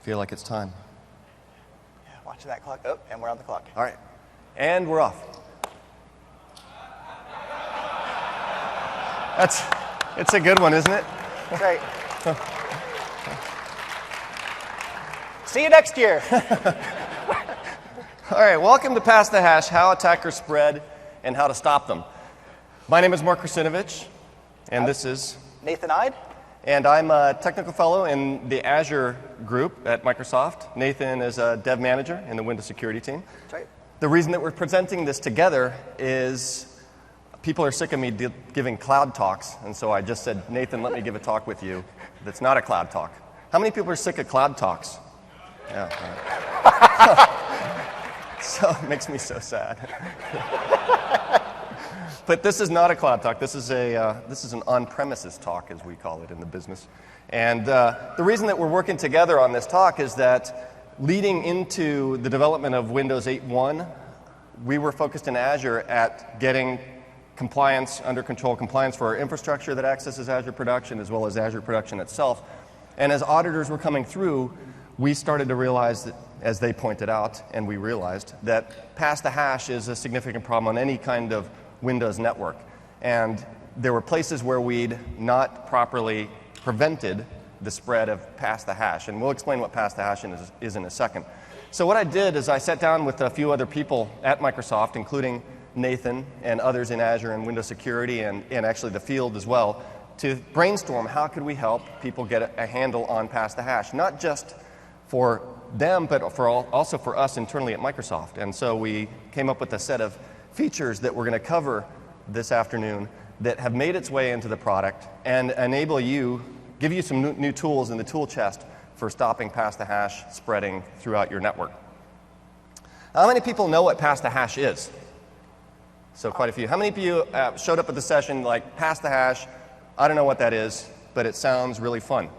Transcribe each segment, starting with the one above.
feel like it's time. Yeah, watching that clock. Oh, and we're on the clock. All right. And we're off. It's a good one, isn't it? That's right. See you next year. All right, welcome to Pass the Hash, how attackers spread and how to stop them. My name is Mark Krasinovich, and this is Nathan Ide. And I'm a technical fellow in the Azure group at Microsoft. Nathan is a dev manager in the Windows security team. That's right. The reason that we're presenting this together is people are sick of me giving cloud talks, and so I just said, Nathan, let me give a talk with you that's not a cloud talk. How many people are sick of cloud talks? Yeah. All right. So it makes me so sad. But this is not a cloud talk. This is an on-premises talk, as we call it in the business. And the reason that we're working together on this talk is that leading into the development of Windows 8.1, we were focused in Azure at getting compliance under control, compliance for our infrastructure that accesses Azure production, as well as Azure production itself. And as auditors were coming through, we started to realize that, as they pointed out, and we realized, that pass the hash is a significant problem on any kind of Windows network. And there were places where we'd not properly prevented the spread of pass the hash. And we'll explain what pass the hash is in a second. So what I did is I sat down with a few other people at Microsoft, including Nathan and others in Azure and Windows security and actually the field as well, to brainstorm how could we help people get a handle on pass the hash, not just for them, but also for us internally at Microsoft. And so we came up with a set of features that we're going to cover this afternoon that have made its way into the product and give you some new tools in the tool chest for stopping pass the hash spreading throughout your network. How many people know what pass the hash is? So quite a few. How many of you showed up at the session like, pass the hash, I don't know what that is, but it sounds really fun?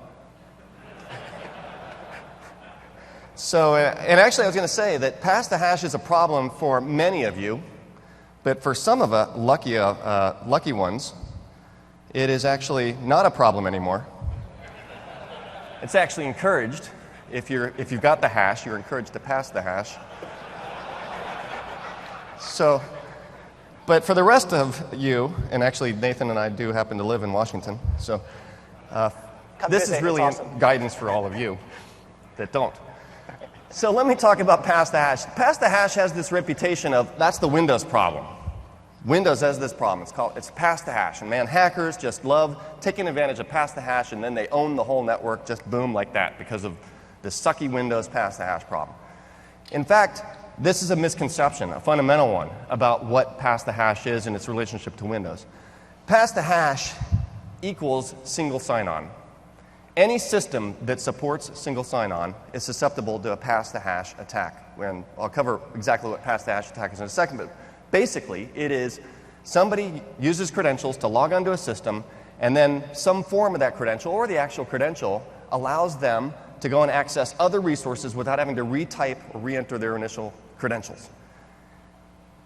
So, and actually I was going to say that pass the hash is a problem for many of you, but for some of the lucky ones, it is actually not a problem anymore. It's actually encouraged. If you've got the hash, you're encouraged to pass the hash. So, but for the rest of you, and actually Nathan and I do happen to live in Washington, so this is really awesome guidance for all of you that don't. So let me talk about pass the hash. Pass the hash has this reputation of, that's the Windows problem. Windows has this problem. It's pass the hash. And man, hackers just love taking advantage of pass the hash, and then they own the whole network just boom like that because of the sucky Windows pass the hash problem. In fact, this is a misconception, a fundamental one, about what pass the hash is and its relationship to Windows. Pass the hash equals single sign-on. Any system that supports single sign-on is susceptible to a pass the hash attack. And I'll cover exactly what pass the hash attack is in a second, but basically it is somebody uses credentials to log onto a system, and then some form of that credential or the actual credential allows them to go and access other resources without having to retype or re-enter their initial credentials.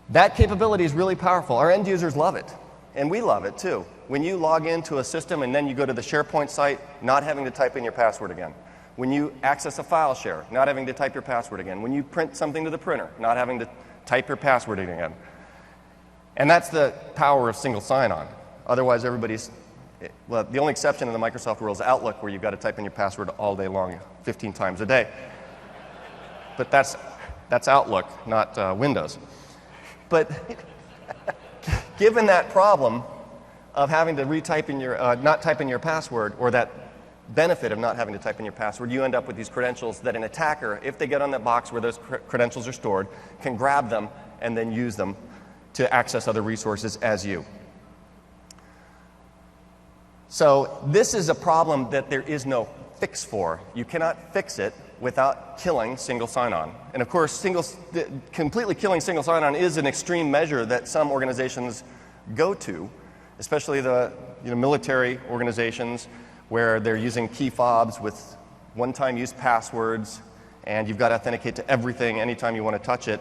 That capability is really powerful. Our end users love it, and we love it too. When you log into a system and then you go to the SharePoint site, not having to type in your password again. When you access a file share, not having to type your password again. When you print something to the printer, not having to type your password in again. And that's the power of single sign-on. Otherwise, well, the only exception in the Microsoft world is Outlook, where you've got to type in your password all day long, 15 times a day. But that's Outlook, not Windows. But given that problem of having to retype in not type in your password, or that benefit of not having to type in your password, you end up with these credentials that an attacker, if they get on that box where those credentials are stored, can grab them and then use them to access other resources as you. So this is a problem that there is no fix for. You cannot fix it without killing single sign-on. And of course, completely killing single sign-on is an extreme measure that some organizations go to, especially the military organizations where they're using key fobs with one-time use passwords, and you've got to authenticate to everything anytime you want to touch it.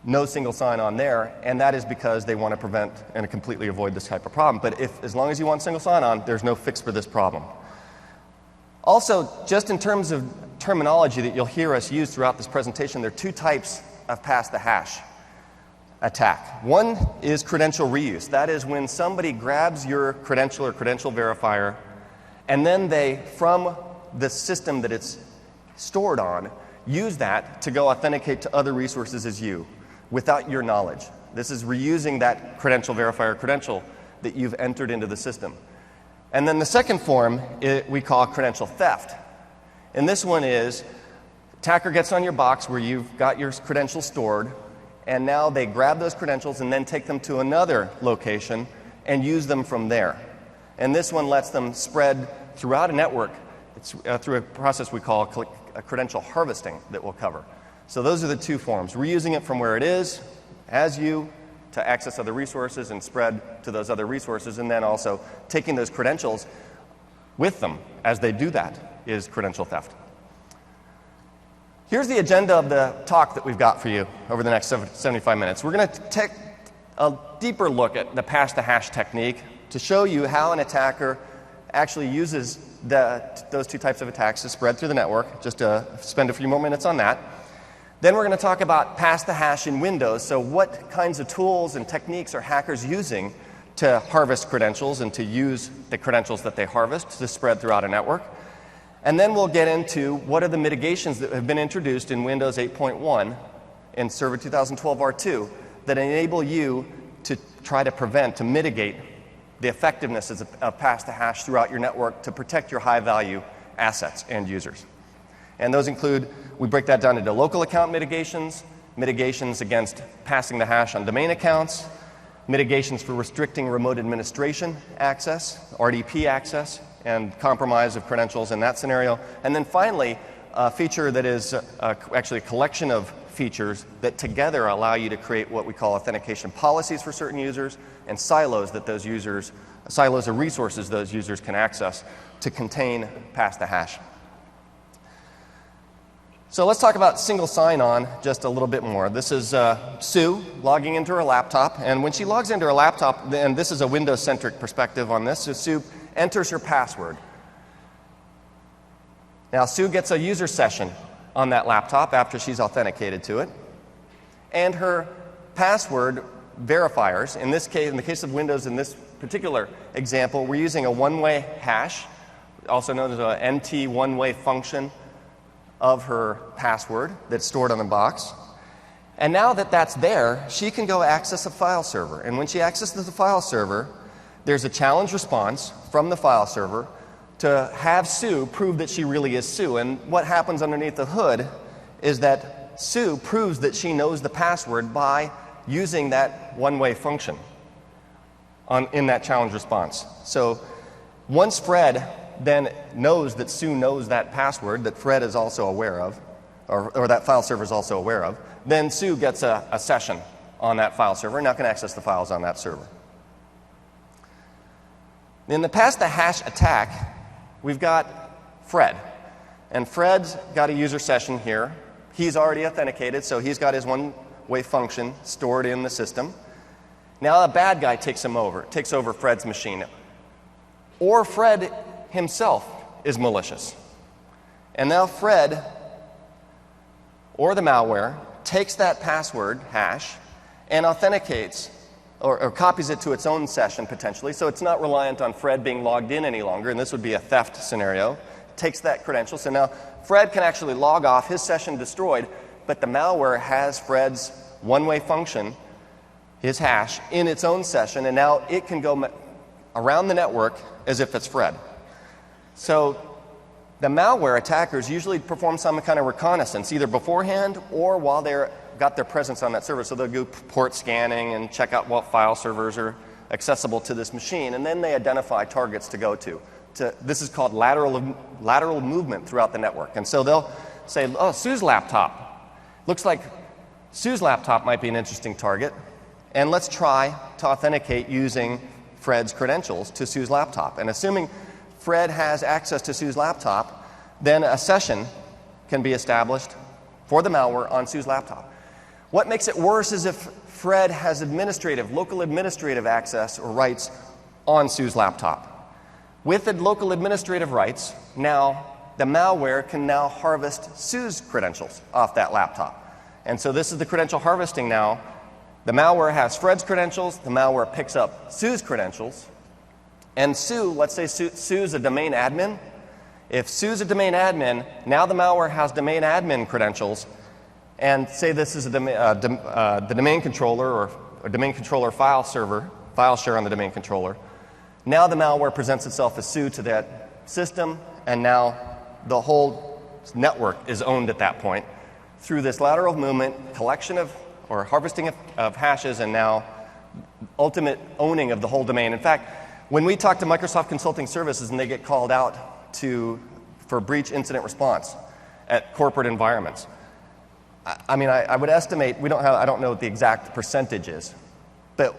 No single sign-on there, and that is because they want to prevent and completely avoid this type of problem. But as long as you want single sign-on, there's no fix for this problem. Also, just in terms of terminology that you'll hear us use throughout this presentation. There are two types of pass-the-hash attack. One is credential reuse. That is when somebody grabs your credential or credential verifier, and then they, from the system that it's stored on, use that to go authenticate to other resources as you, without your knowledge. This is reusing that credential verifier credential that you've entered into the system. And then the second form we call credential theft. And this one is, attacker gets on your box where you've got your credentials stored, and now they grab those credentials and then take them to another location and use them from there. And this one lets them spread throughout a network. It's through a process we call credential harvesting that we'll cover. So those are the two forms, reusing it from where it is, as you, to access other resources and spread to those other resources, and then also taking those credentials with them as they do that is credential theft. Here's the agenda of the talk that we've got for you over the next 75 minutes. We're going to take a deeper look at the pass-the-hash technique to show you how an attacker actually uses those two types of attacks to spread through the network, just to spend a few more minutes on that. Then we're going to talk about pass-the-hash in Windows, so what kinds of tools and techniques are hackers using to harvest credentials and to use the credentials that they harvest to spread throughout a network. And then we'll get into what are the mitigations that have been introduced in Windows 8.1 and Server 2012 R2 that enable you to try to prevent, to mitigate the effectiveness of pass-the-hash throughout your network to protect your high-value assets and users. And those include, we break that down into local account mitigations, mitigations against passing the hash on domain accounts, mitigations for restricting remote administration access, RDP access, and compromise of credentials in that scenario. And then finally, a feature that is actually a collection of features that together allow you to create what we call authentication policies for certain users and silos that those users, silos of resources those users can access to contain pass-the-hash. So let's talk about single sign-on just a little bit more. This is Sue logging into her laptop, and when she logs into her laptop, and this is a Windows-centric perspective on this, so Sue enters her password. Now Sue gets a user session on that laptop after she's authenticated to it, and her password verifiers, in this case, in the case of Windows in this particular example, we're using a one-way hash, also known as an NT one-way function of her password that's stored on the box. And now that that's there, she can go access a file server. And when she accesses the file server, there's a challenge response from the file server to have Sue prove that she really is Sue. And what happens underneath the hood is that Sue proves that she knows the password by using that one-way function in that challenge response. So once Fred then knows that Sue knows that password that Fred is also aware of, or that file server is also aware of, then Sue gets a session on that file server and now can access the files on that server. In the pass-the-hash attack, we've got Fred. And Fred's got a user session here. He's already authenticated, so he's got his one-way function stored in the system. Now a bad guy takes over Fred's machine. Or Fred himself is malicious. And now Fred, or the malware, takes that password hash and authenticates or copies it to its own session potentially, so it's not reliant on Fred being logged in any longer, and this would be a theft scenario. Takes that credential, so now Fred can actually log off, his session destroyed, but the malware has Fred's one-way function, his hash, in its own session, and now it can go around the network as if it's Fred. So the malware attackers usually perform some kind of reconnaissance, either beforehand or while they're got their presence on that server. So they'll do port scanning and check out what file servers are accessible to this machine, and then they identify targets to go to. This is called lateral movement throughout the network. And so they'll say, oh, Sue's laptop. Looks like Sue's laptop might be an interesting target, and let's try to authenticate using Fred's credentials to Sue's laptop. And assuming Fred has access to Sue's laptop, then a session can be established for the malware on Sue's laptop. What makes it worse is if Fred has local administrative access or rights on Sue's laptop. With the local administrative rights, now the malware can now harvest Sue's credentials off that laptop. And so this is the credential harvesting now. The malware has Fred's credentials. The malware picks up Sue's credentials. And Sue, let's say Sue's a domain admin. If Sue's a domain admin, now the malware has domain admin credentials. And say this is the domain controller or a domain controller file server, file share on the domain controller. Now the malware presents itself as Sue to that system, and now the whole network is owned at that point through this lateral movement, collection of, or harvesting of hashes, and now ultimate owning of the whole domain. In fact, when we talk to Microsoft Consulting Services and they get called out for breach incident response at corporate environments, I mean, I would estimate, I don't know what the exact percentage is, but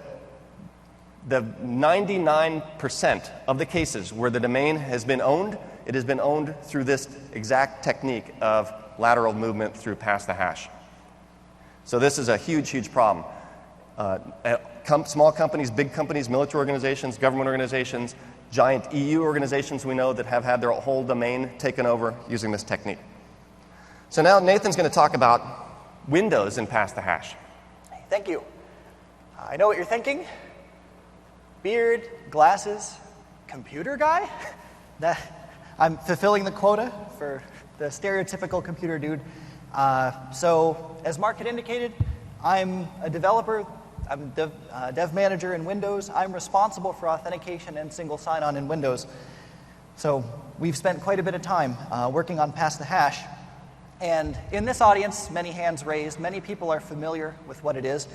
the 99% of the cases where the domain has been owned, it has been owned through this exact technique of lateral movement through PasstheHash. So this is a huge, huge problem. Small companies, big companies, military organizations, government organizations, giant EU organizations we know that have had their whole domain taken over using this technique. So now Nathan's going to talk about Windows in PasstheHash. Thank you. I know what you're thinking. Beard, glasses, computer guy? I'm fulfilling the quota for the stereotypical computer dude. So as Mark had indicated, I'm a developer. I'm a dev manager in Windows. I'm responsible for authentication and single sign-on in Windows. So we've spent quite a bit of time working on PasstheHash. And in this audience, many hands raised, many people are familiar with what it is.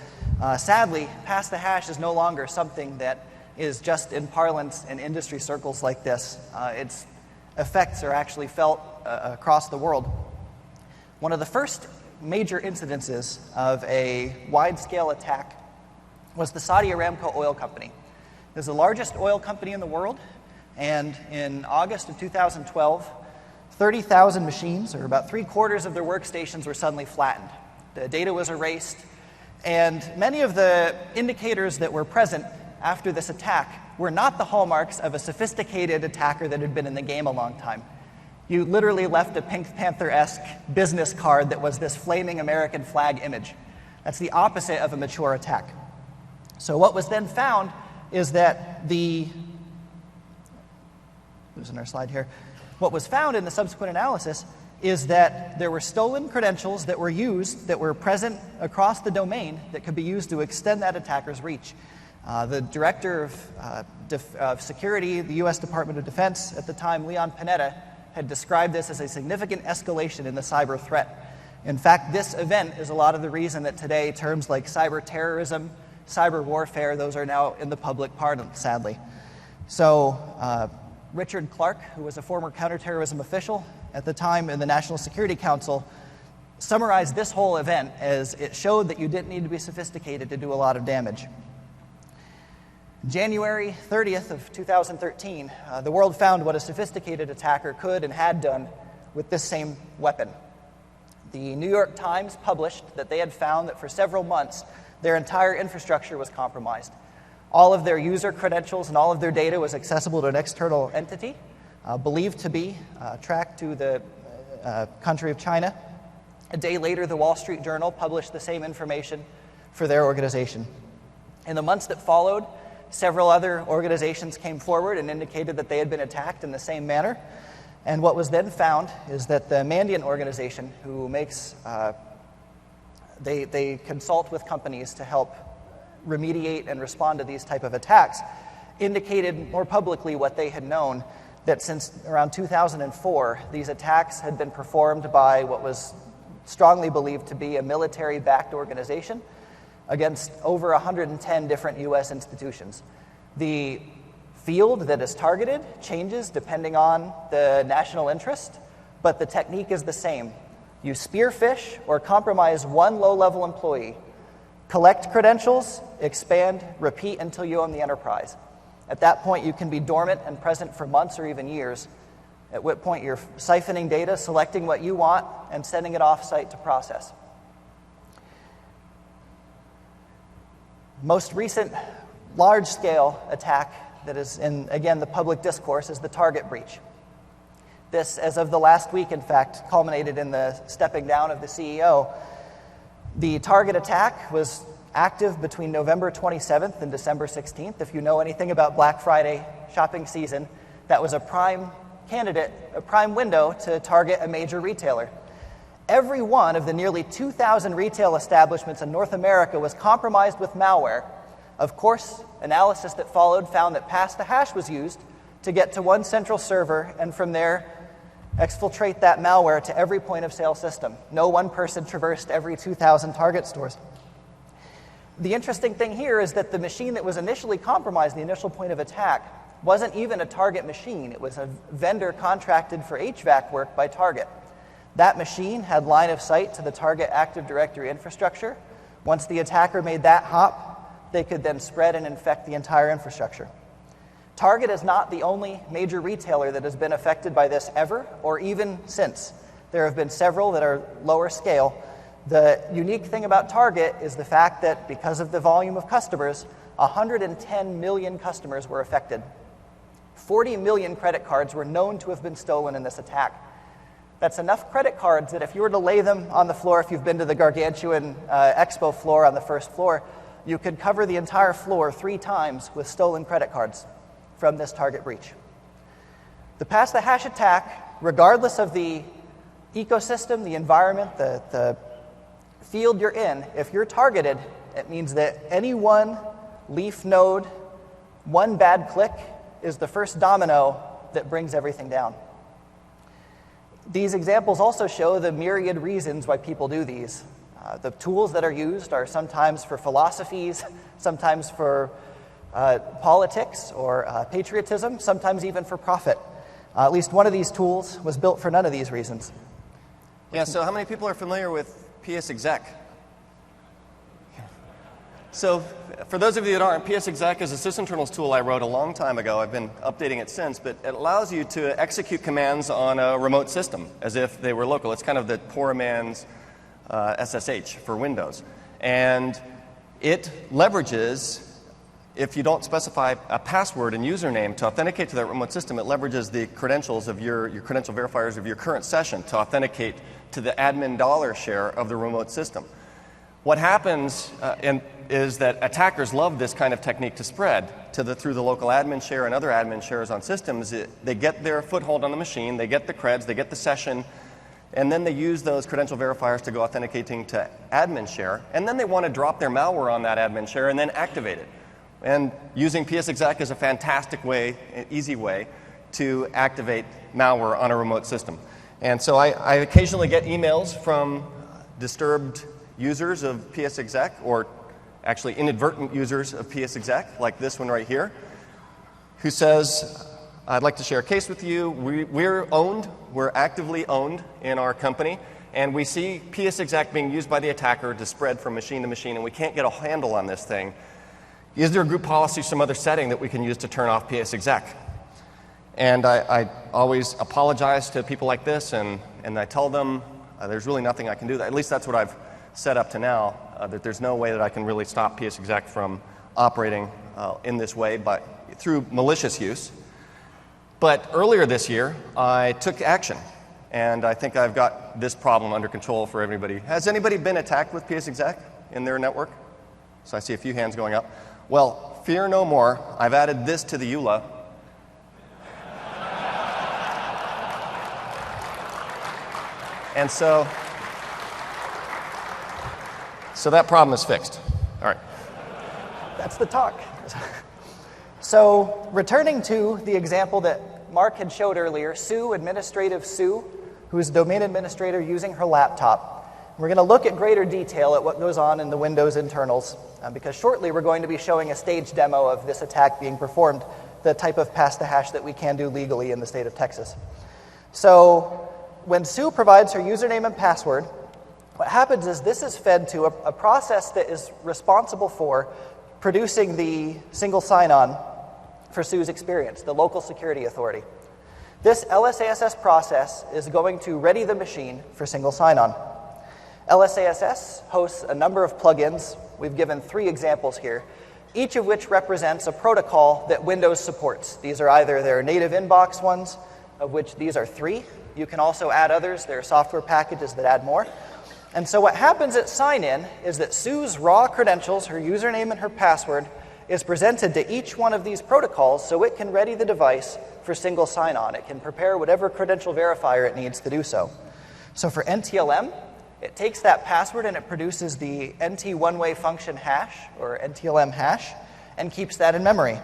Sadly, PasstheHash is no longer something that is just in parlance in industry circles like this. Its effects are actually felt across the world. One of the first major incidences of a wide-scale attack was the Saudi Aramco oil company. It was the largest oil company in the world, and in August of 2012, 30,000 machines, or about 3/4 of their workstations, were suddenly flattened. The data was erased, and many of the indicators that were present after this attack were not the hallmarks of a sophisticated attacker that had been in the game a long time. You literally left a Pink Panther-esque business card that was this flaming American flag image. That's the opposite of a mature attack. So what was then found is that losing our slide here. What was found in the subsequent analysis is that there were stolen credentials that were used, that were present across the domain that could be used to extend that attacker's reach. The director of security, the U.S. Department of Defense at the time, Leon Panetta, had described this as a significant escalation in the cyber threat. In fact, this event is a lot of the reason that today terms like cyber terrorism, cyber warfare, those are now in the public parlance, sadly. So Richard Clark, who was a former counterterrorism official at the time in the National Security Council, summarized this whole event as it showed that you didn't need to be sophisticated to do a lot of damage. January 30th of 2013, the world found what a sophisticated attacker could and had done with this same weapon. The New York Times published that they had found that for several months, their entire infrastructure was compromised. All of their user credentials and all of their data was accessible to an external entity, believed to be tracked to the country of China. A day later, the Wall Street Journal published the same information for their organization. In the months that followed, several other organizations came forward and indicated that they had been attacked in the same manner. And what was then found is that the Mandiant organization, who makes, they consult with companies to help remediate and respond to these type of attacks, indicated more publicly what they had known, that since around 2004, these attacks had been performed by what was strongly believed to be a military-backed organization against over 110 different U.S. institutions. The field that is targeted changes depending on the national interest, but the technique is the same. You spearfish or compromise one low-level employee, collect credentials, expand, repeat until you own the enterprise. At that point, you can be dormant and present for months or even years, at which point you're siphoning data, selecting what you want, and sending it off-site to process. Most recent large-scale attack that is in, again, the public discourse is the Target breach. This, as of the last week, in fact, culminated in the stepping down of the CEO. The target attack was active between November 27th and December 16th. If you know anything about Black Friday shopping season, that was a prime candidate, a prime window to target a major retailer. Every one of the nearly 2,000 retail establishments in North America was compromised with malware. Of course, analysis that followed found that PasstheHash was used to get to one central server and from there exfiltrate that malware to every point of sale system. No one person traversed every 2,000 target stores. The interesting thing here is that the machine that was initially compromised, the initial point of attack, wasn't even a Target machine. It was a vendor contracted for HVAC work by Target. That machine had line of sight to the Target Active Directory infrastructure. Once the attacker made that hop, they could then spread and infect the entire infrastructure. Target is not the only major retailer that has been affected by this ever, or even since. There have been several that are lower scale. The unique thing about Target is the fact that because of the volume of customers, 110 million customers were affected. 40 million credit cards were known to have been stolen in this attack. That's enough credit cards that if you were to lay them on the floor, if you've been to the gargantuan expo floor on the first floor, you could cover the entire floor 3 times with stolen credit cards from this Target breach. The PasstheHash attack, regardless of the ecosystem, the environment, the field you're in, if you're targeted, it means that any one leaf node, one bad click is the first domino that brings everything down. These examples also show the myriad reasons why people do these. The tools that are used are sometimes for philosophies, sometimes for politics or patriotism, sometimes even for profit. At least one of these tools was built for none of these reasons. Yeah, so how many people are familiar with PSExec? So for those of you that aren't, PSExec is a sysinternals tool I wrote a long time ago. I've been updating it since, but it allows you to execute commands on a remote system as if they were local. It's kind of the poor man's SSH for Windows. And it leverages, if you don't specify a password and username to authenticate to that remote system, it leverages the credentials of your credential verifiers of your current session to authenticate to the admin dollar share of the remote system. What happens is that attackers love this kind of technique to spread through the local admin share and other admin shares on systems. They get their foothold on the machine, they get the creds, they get the session, and then they use those credential verifiers to go authenticating to admin share, and then they want to drop their malware on that admin share and then activate it. And using PSExec is a fantastic way, an easy way, to activate malware on a remote system. And so I occasionally get emails from disturbed users of PSExec, or actually inadvertent users of PSExec, like this one right here, who says, I'd like to share a case with you. We're actively owned in our company, and we see PSExec being used by the attacker to spread from machine to machine, and we can't get a handle on this thing. Is there a group policy, some other setting that we can use to turn off PSExec? And I always apologize to people like this, and I tell them there's really nothing I can do. At least that's what I've set up to now, that there's no way that I can really stop PSExec from operating in this way, but through malicious use. But earlier this year, I took action, and I think I've got this problem under control for everybody. Has anybody been attacked with PSExec in their network? So I see a few hands going up. Well, fear no more. I've added this to the EULA. And so that problem is fixed. All right. That's the talk. So returning to the example that Mark had showed earlier, Sue, administrative Sue, who is a domain administrator using her laptop. We're going to look at greater detail at what goes on in the Windows internals, because shortly we're going to be showing a stage demo of this attack being performed, the type of PasstheHash that we can do legally in the state of Texas. So when Sue provides her username and password, what happens is this is fed to a process that is responsible for producing the single sign-on for Sue's experience, the local security authority. This LSASS process is going to ready the machine for single sign-on. LSASS hosts a number of plugins. We've given 3 examples here, each of which represents a protocol that Windows supports. These are either their native inbox ones, of which these are 3. You can also add others. There are software packages that add more. And so what happens at sign-in is that Sue's raw credentials, her username and her password, is presented to each one of these protocols so it can ready the device for single sign-on. It can prepare whatever credential verifier it needs to do so. So for NTLM, it takes that password and it produces the NT one-way function hash, or NTLM hash, and keeps that in memory.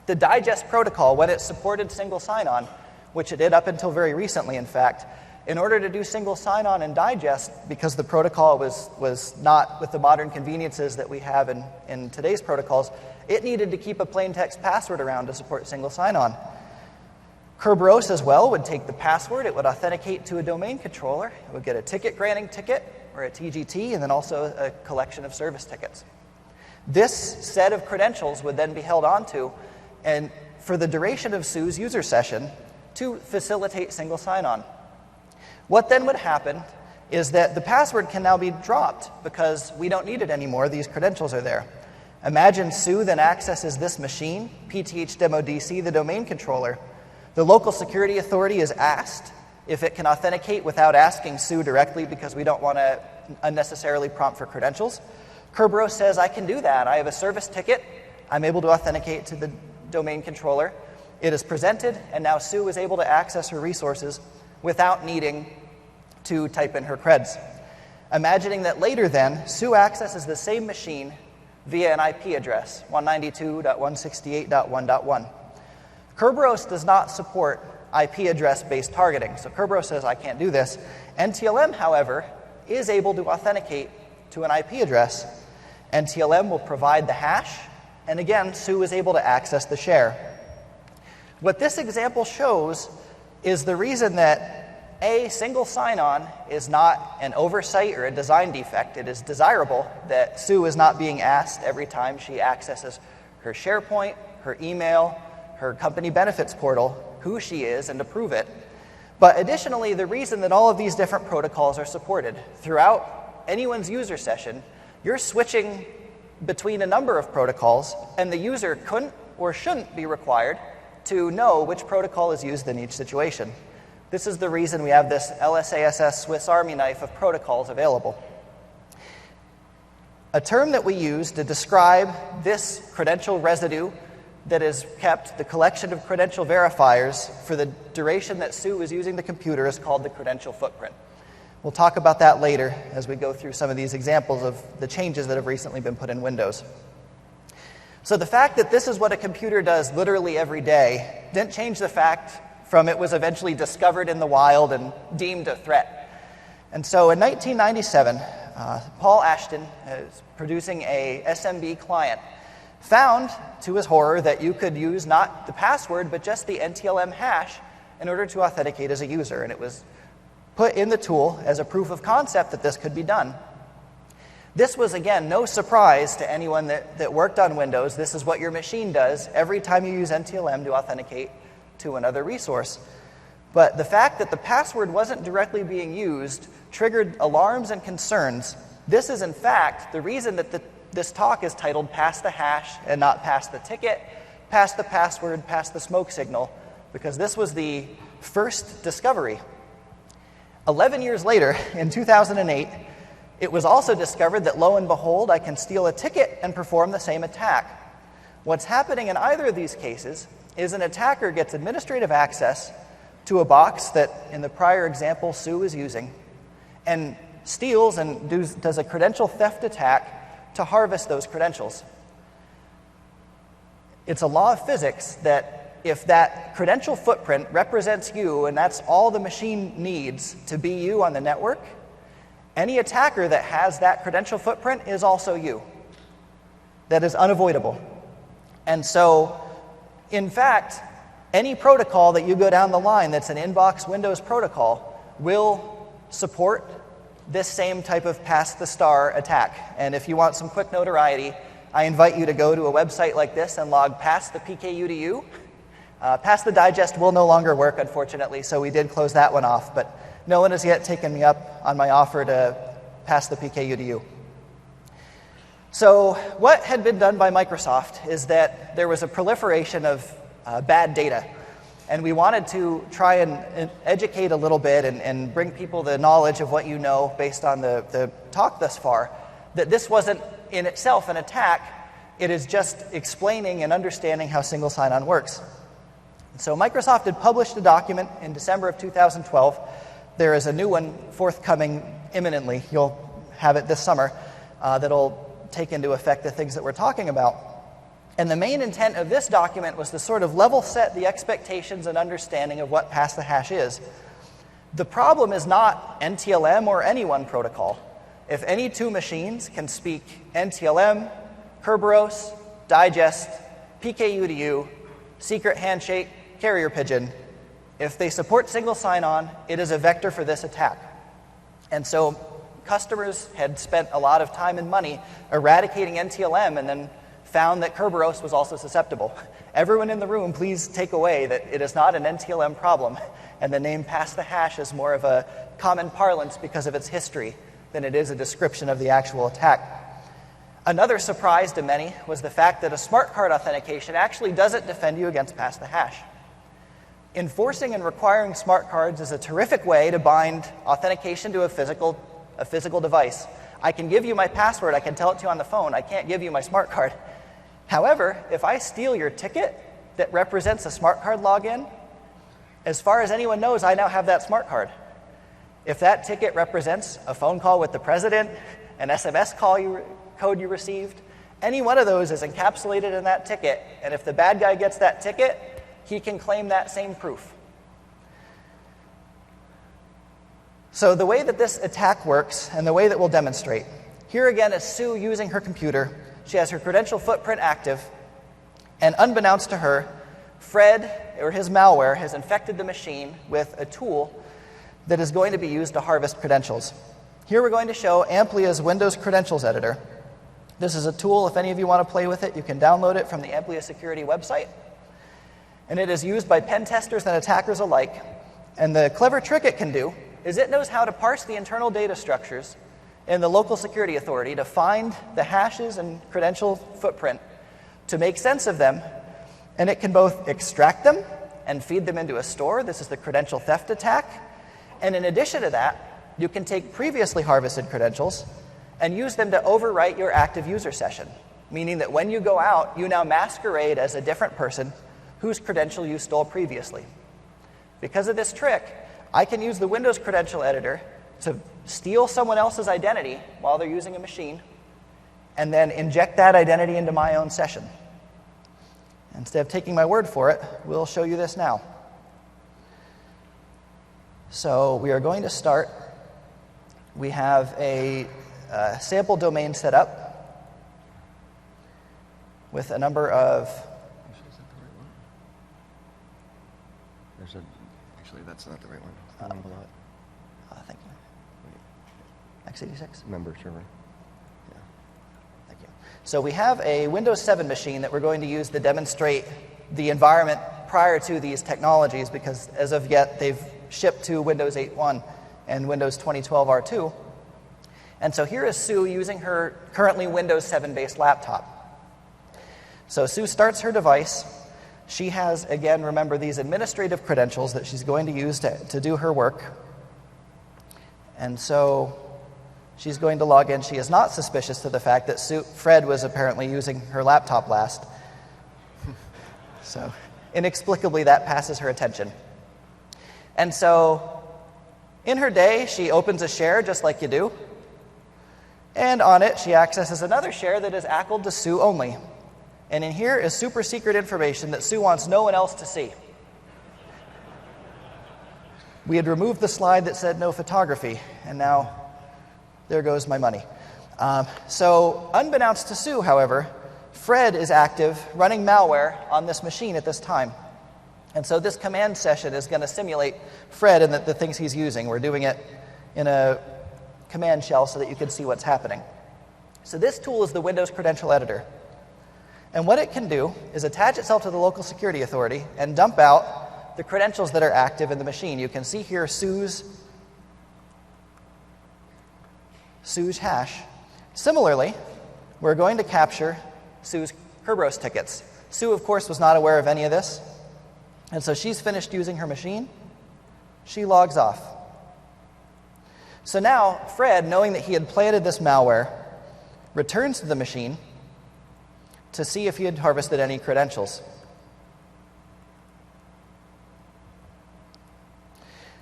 The digest protocol, when it supported single sign-on, which it did up until very recently, in fact, in order to do single sign-on and digest, because the protocol was not with the modern conveniences that we have in today's protocols, it needed to keep a plain text password around to support single sign-on. Kerberos as well would take the password, it would authenticate to a domain controller, it would get a ticket granting ticket, or a TGT, and then also a collection of service tickets. This set of credentials would then be held onto, and for the duration of Sue's user session, to facilitate single sign-on. What then would happen is that the password can now be dropped because we don't need it anymore. These credentials are there. Imagine Sue then accesses this machine, PTH-demo-DC, the domain controller. The local security authority is asked if it can authenticate without asking Sue directly because we don't want to unnecessarily prompt for credentials. Kerberos says, I can do that. I have a service ticket. I'm able to authenticate to the domain controller. It is presented, and now Sue is able to access her resources without needing to type in her creds. Imagining that later then, Sue accesses the same machine via an IP address, 192.168.1.1. Kerberos does not support IP address-based targeting, so Kerberos says, I can't do this. NTLM, however, is able to authenticate to an IP address. NTLM will provide the hash, and again, Sue is able to access the share. What this example shows is the reason that single sign-on is not an oversight or a design defect. It is desirable that Sue is not being asked every time she accesses her SharePoint, her email, her company benefits portal, who she is, and to prove it. But additionally, the reason that all of these different protocols are supported throughout anyone's user session, you're switching between a number of protocols, and the user couldn't or shouldn't be required to know which protocol is used in each situation. This is the reason we have this LSASS Swiss Army knife of protocols available. A term that we use to describe this credential residue that is kept, the collection of credential verifiers for the duration that Sue is using the computer, is called the credential footprint. We'll talk about that later as we go through some of these examples of the changes that have recently been put in Windows. So the fact that this is what a computer does literally every day didn't change the fact from it was eventually discovered in the wild and deemed a threat. And so in 1997, Paul Ashton, producing a SMB client, found, to his horror, that you could use not the password, but just the NTLM hash in order to authenticate as a user. And it was put in the tool as a proof of concept that this could be done. This was, again, no surprise to anyone that worked on Windows. This is what your machine does every time you use NTLM to authenticate to another resource. But the fact that the password wasn't directly being used triggered alarms and concerns. This is, in fact, the reason that this talk is titled Pass the Hash and not Pass the Ticket, Pass the Password, Pass the Smoke Signal, because this was the first discovery. 11 years later, in 2008, it was also discovered that, lo and behold, I can steal a ticket and perform the same attack. What's happening in either of these cases is an attacker gets administrative access to a box that, in the prior example, Sue is using, and steals and does a credential theft attack to harvest those credentials. It's a law of physics that if that credential footprint represents you, and that's all the machine needs to be you on the network, any attacker that has that credential footprint is also you. That is unavoidable. And so, in fact, any protocol that you go down the line that's an inbox Windows protocol will support this same type of pass the star attack. And if you want some quick notoriety, I invite you to go to a website like this and log pass the PKUDU. Pass the digest will no longer work, unfortunately, so we did close that one off. But no one has yet taken me up on my offer to pass the PKUDU. So what had been done by Microsoft is that there was a proliferation of bad data. And we wanted to try and educate a little bit and bring people the knowledge of what you know based on the talk thus far, that this wasn't in itself an attack. It is just explaining and understanding how single sign-on works. So Microsoft had published a document in December of 2012. There is a new one forthcoming imminently. You'll have it this summer that'll take into effect the things that we're talking about. And the main intent of this document was to sort of level set the expectations and understanding of what PasstheHash is. The problem is not NTLM or any one protocol. If any two machines can speak NTLM, Kerberos, Digest, PKU2U, secret handshake, carrier pigeon, if they support single sign-on, it is a vector for this attack. And so customers had spent a lot of time and money eradicating NTLM and then found that Kerberos was also susceptible. Everyone in the room, please take away that it is not an NTLM problem, and the name PasstheHash is more of a common parlance because of its history than it is a description of the actual attack. Another surprise to many was the fact that a smart card authentication actually doesn't defend you against PasstheHash. Enforcing and requiring smart cards is a terrific way to bind authentication to a physical device. I can give you my password, I can tell it to you on the phone, I can't give you my smart card. However, if I steal your ticket that represents a smart card login, as far as anyone knows, I now have that smart card. If that ticket represents a phone call with the president, an SMS code you received, any one of those is encapsulated in that ticket, and if the bad guy gets that ticket, he can claim that same proof. So the way that this attack works, and the way that we'll demonstrate, here again is Sue using her computer. She has her credential footprint active, and unbeknownst to her, Fred, or his malware, has infected the machine with a tool that is going to be used to harvest credentials. Here we're going to show Amplia's Windows Credentials Editor. This is a tool, if any of you want to play with it, you can download it from the Amplia Security website. And it is used by pen testers and attackers alike. And the clever trick it can do is it knows how to parse the internal data structures in the local security authority to find the hashes and credential footprint, to make sense of them, and it can both extract them and feed them into a store. This is the credential theft attack. And in addition to that, you can take previously harvested credentials and use them to overwrite your active user session, meaning that when you go out, you now masquerade as a different person whose credential you stole previously. Because of this trick, I can use the Windows Credential Editor to steal someone else's identity while they're using a machine, and then inject that identity into my own session. Instead of taking my word for it, we'll show you this now. So we are going to start. We have a sample domain set up with a number of... Actually, that's not the right one. Thank you. x86? Member server. Yeah. Thank you. So we have a Windows 7 machine that we're going to use to demonstrate the environment prior to these technologies, because as of yet, they've shipped to Windows 8.1 and Windows 2012 R2. And so here is Sue using her currently Windows 7-based laptop. So Sue starts her device. She has, again, remember, these administrative credentials that she's going to use to do her work. And so she's going to log in. She is not suspicious to the fact that Fred was apparently using her laptop last. So inexplicably, that passes her attention. And so in her day, she opens a share just like you do. And on it, she accesses another share that is ACLed to Sue only. And in here is super secret information that Sue wants no one else to see. We had removed the slide that said no photography, and now there goes my money. So unbeknownst to Sue, however, Fred is active running malware on this machine at this time. And so this command session is going to simulate Fred and the things he's using. We're doing it in a command shell so that you can see what's happening. So this tool is the Windows Credential Editor. And what it can do is attach itself to the local security authority and dump out the credentials that are active in the machine. You can see here Sue's hash. Similarly, we're going to capture Sue's Kerberos tickets. Sue, of course, was not aware of any of this. And so she's finished using her machine. She logs off. So now Fred, knowing that he had planted this malware, returns to the machine to see if he had harvested any credentials.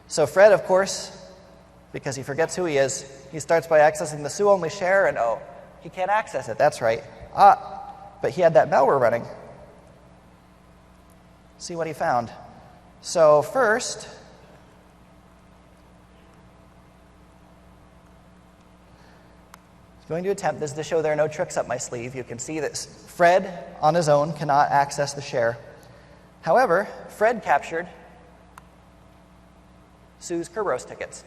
So Fred, of course, because he forgets who he is, he starts by accessing the SU-only share, and oh, he can't access it. That's right. But he had that malware running. See what he found. So first, going to attempt this to show there are no tricks up my sleeve. You can see that Fred, on his own, cannot access the share. However, Fred captured Sue's Kerberos tickets.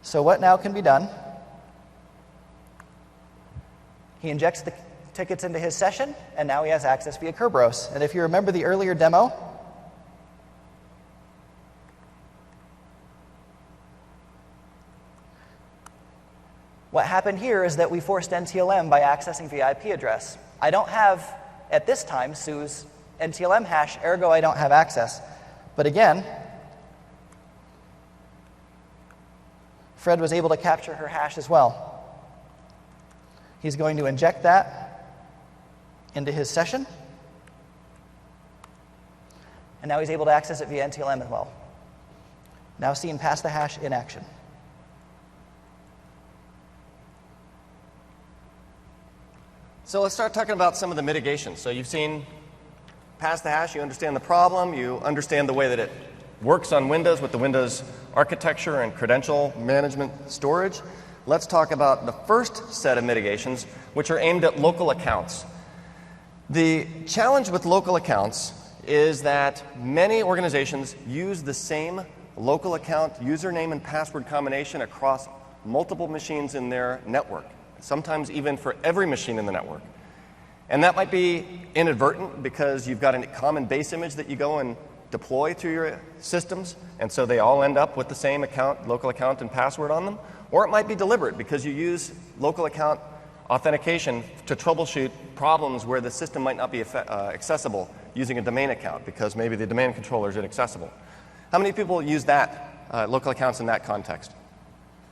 So what now can be done? He injects the tickets into his session, and now he has access via Kerberos. And if you remember the earlier demo, what happened here is that we forced NTLM by accessing via IP address. I don't have, at this time, Sue's NTLM hash, ergo I don't have access. But again, Fred was able to capture her hash as well. He's going to inject that into his session. And now he's able to access it via NTLM as well. Now seen PasstheHash in action. So let's start talking about some of the mitigations. So you've seen PasstheHash, you understand the problem, you understand the way that it works on Windows with the Windows architecture and credential management storage. Let's talk about the first set of mitigations, which are aimed at local accounts. The challenge with local accounts is that many organizations use the same local account username and password combination across multiple machines in their network, sometimes even for every machine in the network. And that might be inadvertent because you've got a common base image that you go and deploy to your systems, and so they all end up with the same account, local account and password on them. Or it might be deliberate because you use local account authentication to troubleshoot problems where the system might not be accessible using a domain account because maybe the domain controller is inaccessible. How many people use that, local accounts in that context?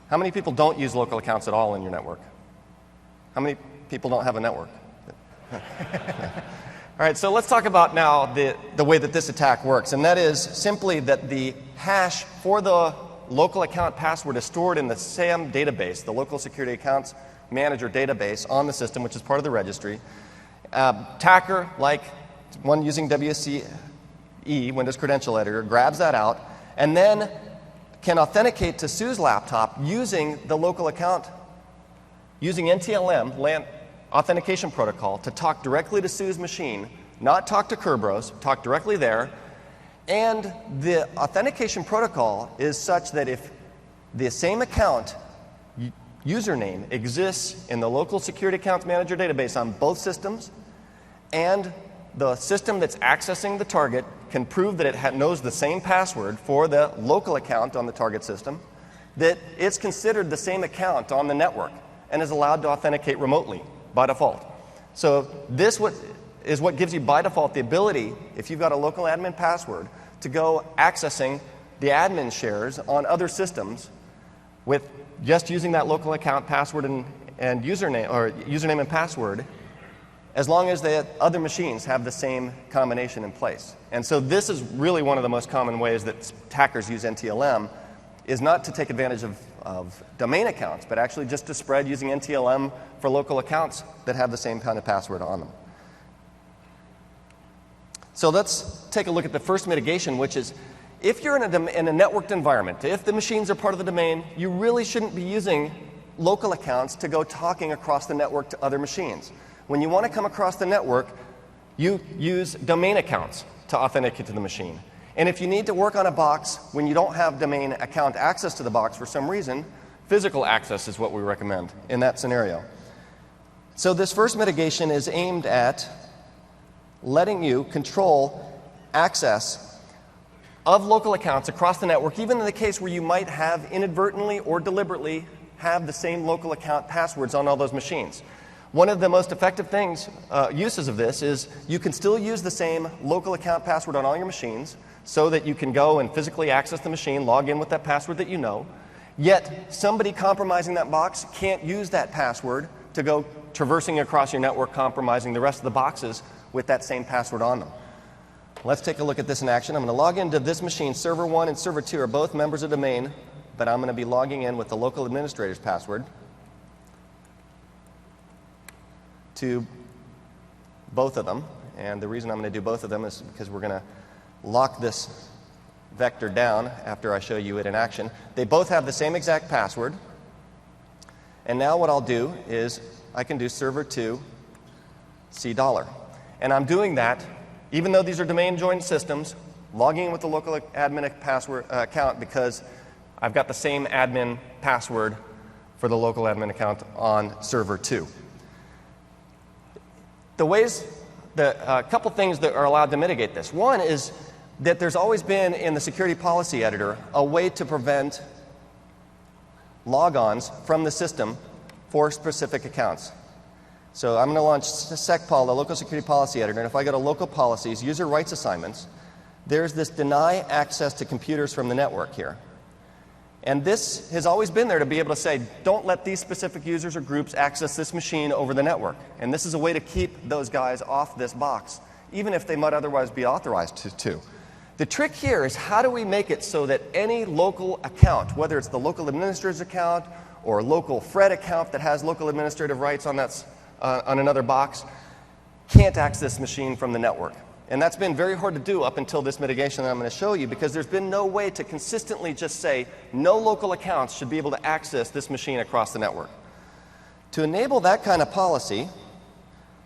How many people don't use local accounts at all in your network? How many people don't have a network? All right, so let's talk about now the way that this attack works, and that is simply that the hash for the local account password is stored in the SAM database, the Local Security Accounts Manager database on the system, which is part of the registry. Attacker, like one using WCE, Windows Credential Editor, grabs that out and then can authenticate to Sue's laptop using the local account, using NTLM, LAN authentication protocol, to talk directly to Sue's machine, not talk to Kerberos, talk directly there. And the authentication protocol is such that if the same account username exists in the Local Security Accounts Manager database on both systems, and the system that's accessing the target can prove that it knows the same password for the local account on the target system, that it's considered the same account on the network and is allowed to authenticate remotely by default. So this is what gives you by default the ability, if you've got a local admin password, to go accessing the admin shares on other systems with just using that local account password and username, or username and password, as long as the other machines have the same combination in place. And so this is really one of the most common ways that attackers use NTLM, is not to take advantage of domain accounts, but actually just to spread using NTLM for local accounts that have the same kind of password on them. So let's take a look at the first mitigation, which is if you're in a networked environment, if the machines are part of the domain, you really shouldn't be using local accounts to go talking across the network to other machines. When you want to come across the network, you use domain accounts to authenticate to the machine. And if you need to work on a box when you don't have domain account access to the box for some reason, physical access is what we recommend in that scenario. So this first mitigation is aimed at letting you control access of local accounts across the network, even in the case where you might have inadvertently or deliberately have the same local account passwords on all those machines. One of the most effective things, uses of this is you can still use the same local account password on all your machines so that you can go and physically access the machine, log in with that password that you know, yet somebody compromising that box can't use that password to go traversing across your network, compromising the rest of the boxes with that same password on them. Let's take a look at this in action. I'm going to log into this machine. Server 1 and Server 2 are both members of the domain, but I'm going to be logging in with the local administrator's password to both of them. And the reason I'm going to do both of them is because we're going to lock this vector down after I show you it in action. They both have the same exact password. And now what I'll do is I can do server 2 $. And I'm doing that even though these are domain joined systems, logging in with the local admin password account because I've got the same admin password for the local admin account on server 2. A couple things that are allowed to mitigate this. One is that there's always been in the security policy editor a way to prevent logons from the system for specific accounts. So I'm going to launch SecPol, the local security policy editor, and if I go to local policies, user rights assignments, there's this deny access to computers from the network here. And this has always been there to be able to say, don't let these specific users or groups access this machine over the network. And this is a way to keep those guys off this box, even if they might otherwise be authorized to. The trick here is how do we make it so that any local account, whether it's the local administrator's account or local Fred account that has local administrative rights on that on another box, can't access this machine from the network. And that's been very hard to do up until this mitigation that I'm going to show you because there's been no way to consistently just say no local accounts should be able to access this machine across the network. To enable that kind of policy,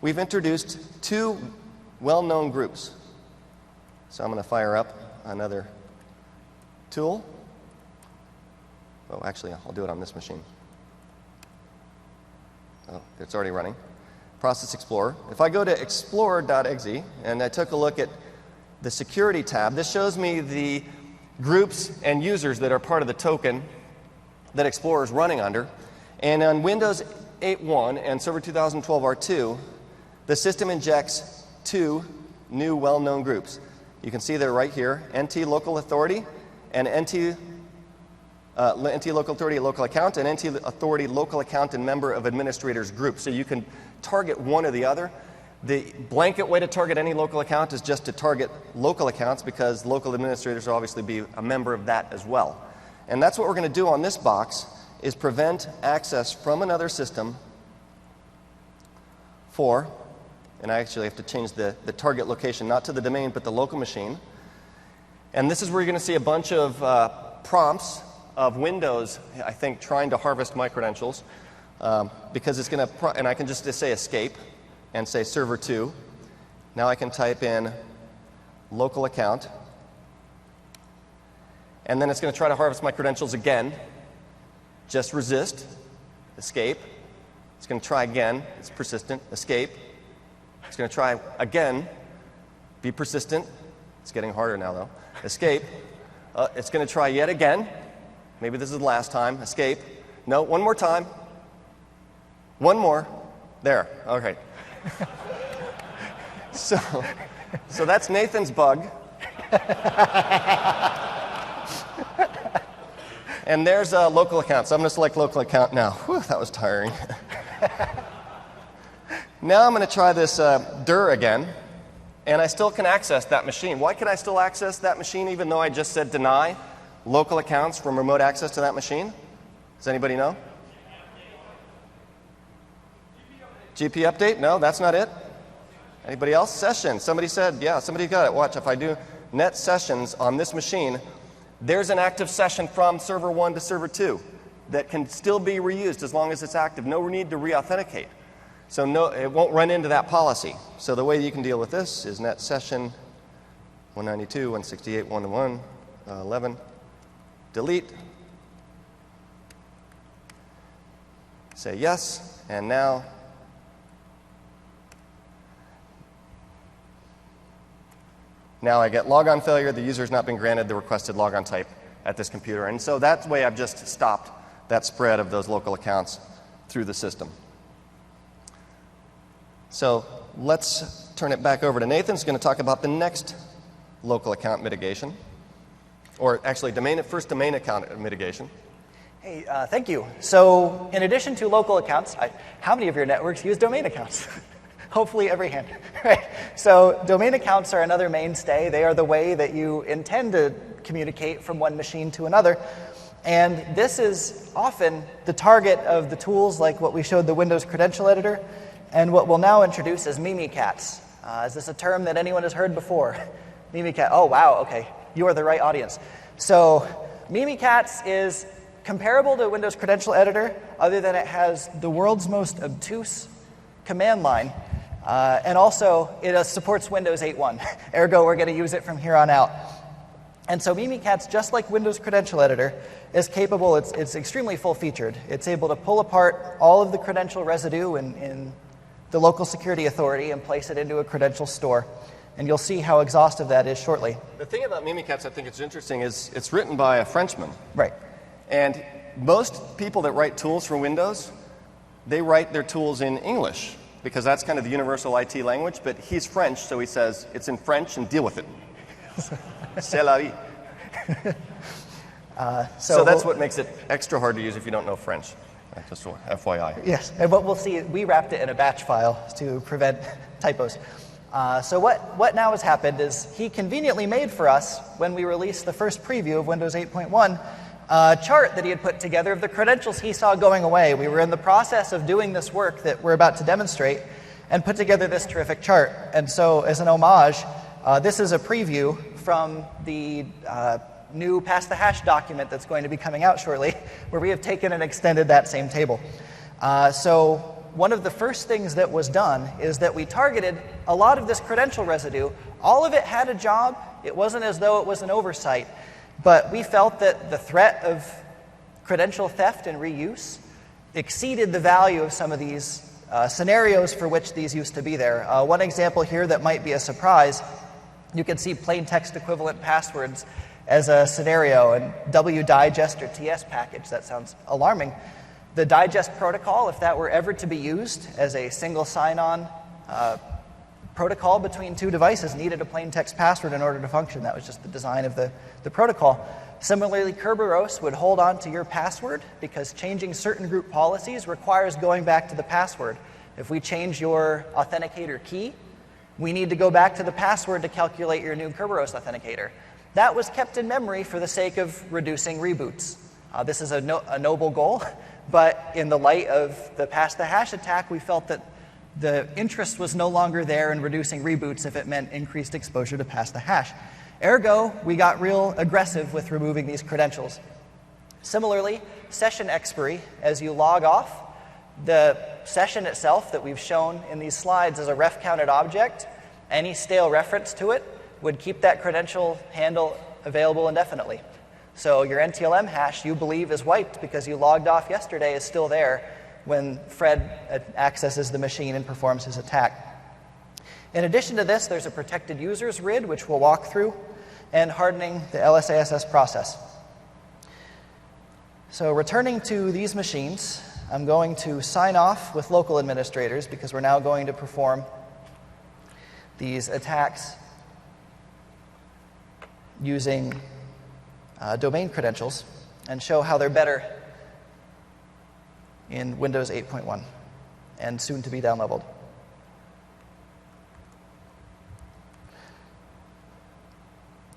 we've introduced two well-known groups. So I'm going to fire up another tool. Oh, actually, I'll do it on this machine. Oh, it's already running. Process Explorer. If I go to explorer.exe and I took a look at the security tab, this shows me the groups and users that are part of the token that Explorer is running under. And on Windows 8.1 and Server 2012 R2, the system injects two new well-known groups. You can see they're right here, NT Local Authority and NT Local Authority Local Account and NT Authority Local Account and Member of Administrators Group. So you can target one or the other. The blanket way to target any local account is just to target local accounts because local administrators will obviously be a member of that as well. And that's what we're going to do on this box is prevent access from another system for, and I actually have to change the target location, not to the domain, but the local machine. And this is where you're going to see a bunch of prompts of Windows, I think, trying to harvest my credentials because it's going to, and I can just say escape and say server 2. Now I can type in local account. And then it's going to try to harvest my credentials again. Just resist, escape. It's going to try again. It's persistent, escape. It's going to try again, be persistent. It's getting harder now, though. Escape. It's going to try yet again. Maybe this is the last time. Escape. No, one more time. One more. There. Okay. So that's Nathan's bug. And there's a local account. So I'm going to select local account now. Whew, that was tiring. Now I'm going to try this dir again. And I still can access that machine. Why can I still access that machine even though I just said deny local accounts from remote access to that machine? Does anybody know? GP update? No, that's not it. Anybody else? Session. Somebody said, yeah, somebody got it. Watch, if I do net sessions on this machine, there's an active session from server 1 to server 2 that can still be reused as long as it's active. No need to re-authenticate. So no, it won't run into that policy. So the way you can deal with this is net session 192, 168, 101, 11, delete. Say yes, and now I get logon failure. The user has not been granted the requested logon type at this computer. And so that way I've just stopped that spread of those local accounts through the system. So let's turn it back over to Nathan, who's going to talk about the next local account mitigation, or actually first domain account mitigation. Hey, thank you. So in addition to local accounts, how many of your networks use domain accounts? Hopefully every hand. Right? So domain accounts are another mainstay. They are the way that you intend to communicate from one machine to another. And this is often the target of the tools like what we showed, the Windows credential editor, and what we'll now introduce as Mimikatz. Is this a term that anyone has heard before? Mimikatz. Oh, wow, okay. You are the right audience. So Mimikatz is comparable to Windows credential editor, other than it has the world's most obtuse command line. And also, it supports Windows 8.1. Ergo, we're going to use it from here on out. And so Mimikatz, just like Windows credential editor, is capable, it's extremely full-featured. It's able to pull apart all of the credential residue in the local security authority and place it into a credential store. And you'll see how exhaustive that is shortly. The thing about Mimikatz I think it's interesting is it's written by a Frenchman. Right. And most people that write tools for Windows, they write their tools in English, because that's kind of the universal IT language, but he's French, so he says, it's in French and deal with it. C'est la vie. So that's what makes it extra hard to use if you don't know French. Just FYI. Yes, and what we'll see, we wrapped it in a batch file to prevent typos. So what now has happened is he conveniently made for us, when we released the first preview of Windows 8.1, a chart that he had put together of the credentials he saw going away. We were in the process of doing this work that we're about to demonstrate and put together this terrific chart. And so as an homage, this is a preview from the new PasstheHash document that's going to be coming out shortly, where we have taken and extended that same table. So one of the first things that was done is that we targeted a lot of this credential residue. All of it had a job. It wasn't as though it was an oversight. But we felt that the threat of credential theft and reuse exceeded the value of some of these scenarios for which these used to be there. One example here that might be a surprise, you can see plain text equivalent passwords as a scenario, and wdigest or TS package. That sounds alarming. The digest protocol, if that were ever to be used as a single sign-on protocol between two devices, needed a plain text password in order to function. That was just the design of the protocol. Similarly, Kerberos would hold on to your password because changing certain group policies requires going back to the password. If we change your authenticator key, we need to go back to the password to calculate your new Kerberos authenticator. That was kept in memory for the sake of reducing reboots. This is a noble goal, but in the light of the PasstheHash attack, we felt that the interest was no longer there in reducing reboots if it meant increased exposure to PasstheHash. Ergo, we got real aggressive with removing these credentials. Similarly, session expiry, as you log off, the session itself that we've shown in these slides as a ref-counted object, any stale reference to it would keep that credential handle available indefinitely. So your NTLM hash you believe is wiped because you logged off yesterday is still there when Fred accesses the machine and performs his attack. In addition to this, there's a protected users RID, which we'll walk through, and hardening the LSASS process. So returning to these machines, I'm going to sign off with local administrators because we're now going to perform these attacks using domain credentials and show how they're better in Windows 8.1 and soon to be downleveled.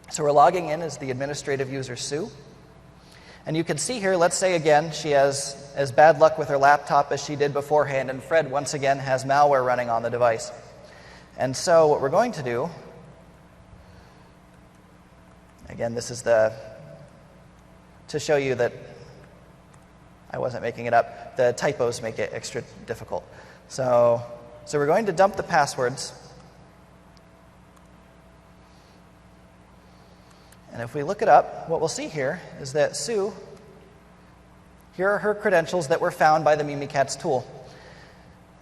So we're logging in as the administrative user Sue. And you can see here, let's say again, she has as bad luck with her laptop as she did beforehand, and Fred once again has malware running on the device. And so what we're going to do, again, this is to show you that I wasn't making it up. The typos make it extra difficult. So we're going to dump the passwords. And if we look it up, what we'll see here is that Sue, here are her credentials that were found by the Mimikatz tool.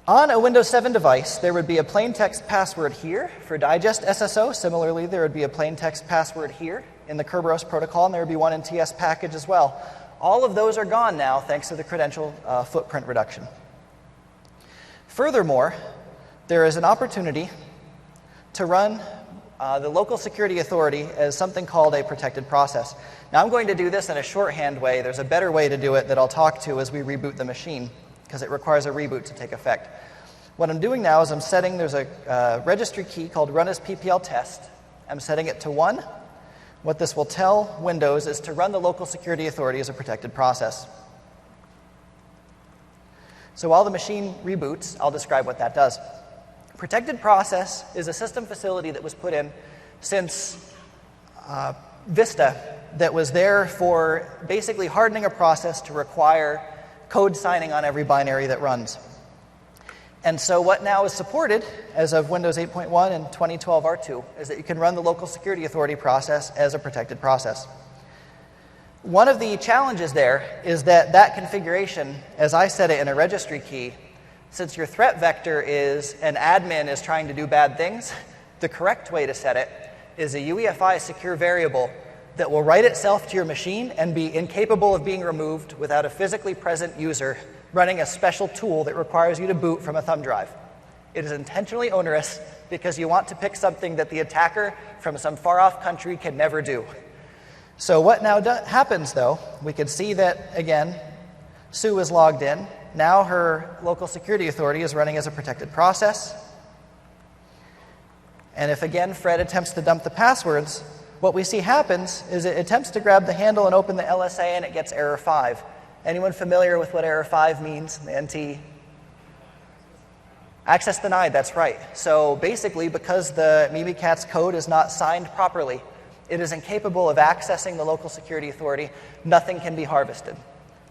On a Windows 7 device, there would be a plain text password here for digest SSO. Similarly, there would be a plain text password here in the Kerberos protocol, and there would be one in TS package as well. All of those are gone now thanks to the credential footprint reduction. Furthermore, there is an opportunity to run the local security authority as something called a protected process. Now, I'm going to do this in a shorthand way. There's a better way to do it that I'll talk to as we reboot the machine, because it requires a reboot to take effect. What I'm doing now is I'm setting, there's a registry key called run as PPL test. I'm setting it to 1. What this will tell Windows is to run the local security authority as a protected process. So while the machine reboots, I'll describe what that does. Protected process is a system facility that was put in since Vista that was there for basically hardening a process to require code signing on every binary that runs. And so what now is supported as of Windows 8.1 and 2012 R2 is that you can run the local security authority process as a protected process. One of the challenges there is that that configuration, as I set it in a registry key, since your threat vector is an admin is trying to do bad things, the correct way to set it is a UEFI secure variable that will write itself to your machine and be incapable of being removed without a physically present user running a special tool that requires you to boot from a thumb drive. It is intentionally onerous because you want to pick something that the attacker from some far-off country can never do. So what now happens, though, we can see that, again, Sue is logged in. Now her local security authority is running as a protected process. And if, again, Fred attempts to dump the passwords, what we see happens is it attempts to grab the handle and open the LSA, and it gets error 5. Anyone familiar with what error 5 means? The NT? Access denied, that's right. So basically, because the Mimikatz code is not signed properly, it is incapable of accessing the local security authority. Nothing can be harvested.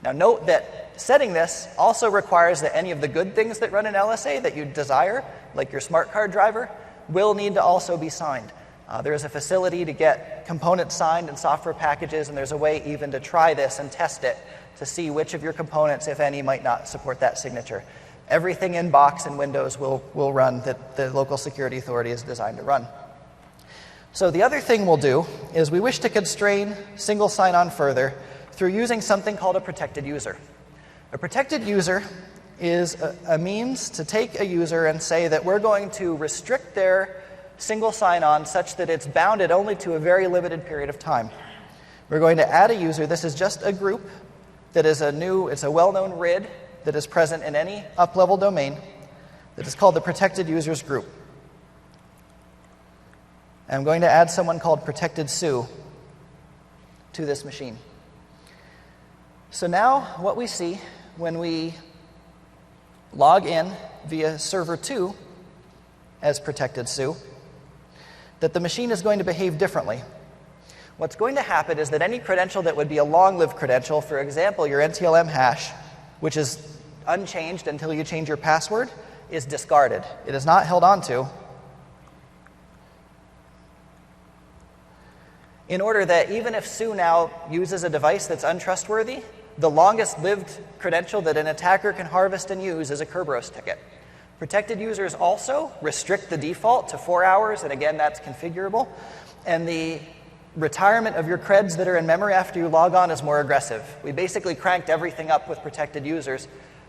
Now note that setting this also requires that any of the good things that run an LSA that you desire, like your smart card driver, will need to also be signed. There is a facility to get components signed in software packages, and there's a way even to try this and test it to see which of your components, if any, might not support that signature. Everything in box in Windows will run that the local security authority is designed to run. So the other thing we'll do is we wish to constrain single sign-on further through using something called a protected user. A protected user is a means to take a user and say that we're going to restrict their single sign-on such that it's bounded only to a very limited period of time. We're going to add a user. This is just a group that is it's a well-known RID that is present in any up-level domain that is called the protected users group. And I'm going to add someone called protected Sue to this machine. So now what we see when we log in via server 2 as protected Sue, that the machine is going to behave differently. What's going to happen is that any credential that would be a long-lived credential, for example, your NTLM hash, which is unchanged until you change your password, is discarded. It is not held onto in order that even if Sue now uses a device that's untrustworthy, the longest-lived credential that an attacker can harvest and use is a Kerberos ticket. Protected users also restrict the default to 4 hours, and again, that's configurable. And the retirement of your creds that are in memory after you log on is more aggressive. We basically cranked everything up with protected users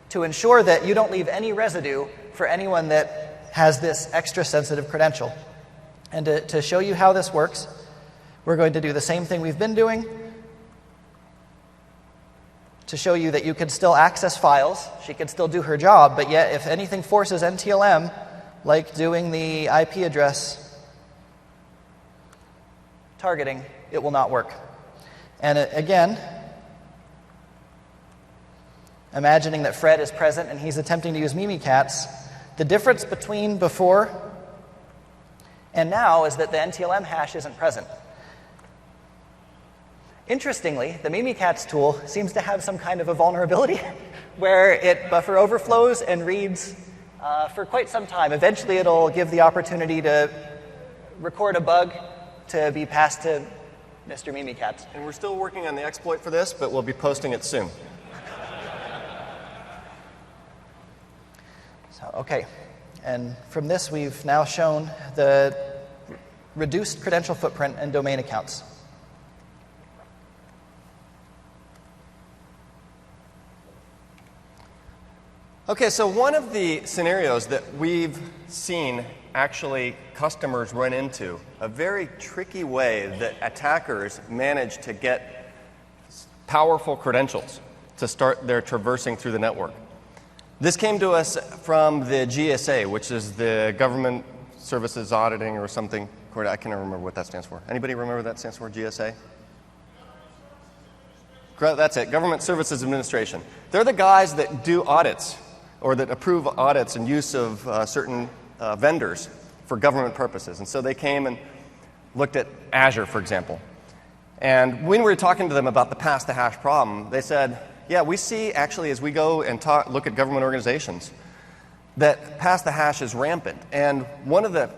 to ensure that you don't leave any residue for anyone that has this extra sensitive credential. And to show you how this works, we're going to do the same thing we've been doing to show you that you can still access files. She can still do her job, but yet if anything forces NTLM, like doing the IP address targeting, it will not work. And again, imagining that Fred is present and he's attempting to use Mimikatz, the difference between before and now is that the NTLM hash isn't present. Interestingly, the Mimikatz tool seems to have some kind of a vulnerability where it buffer overflows and reads for quite some time. Eventually, it'll give the opportunity to record a bug to be passed to Mr. Mimikatz. And we're still working on the exploit for this, but we'll be posting it soon. So, okay. And from this, we've now shown the reduced credential footprint and domain accounts. Okay, so one of the scenarios that we've seen actually customers run into, a very tricky way that attackers manage to get powerful credentials to start their traversing through the network. This came to us from the GSA, which is the Government Services Auditing or something. I can't remember what that stands for. Anybody remember what that stands for, GSA? That's it, Government Services Administration. They're the guys that do audits or that approve audits and use of certain vendors for government purposes. And so they came and looked at Azure, for example. And when we were talking to them about the PasstheHash problem, they said, yeah, we see actually as we go and look at government organizations that PasstheHash is rampant. And one of the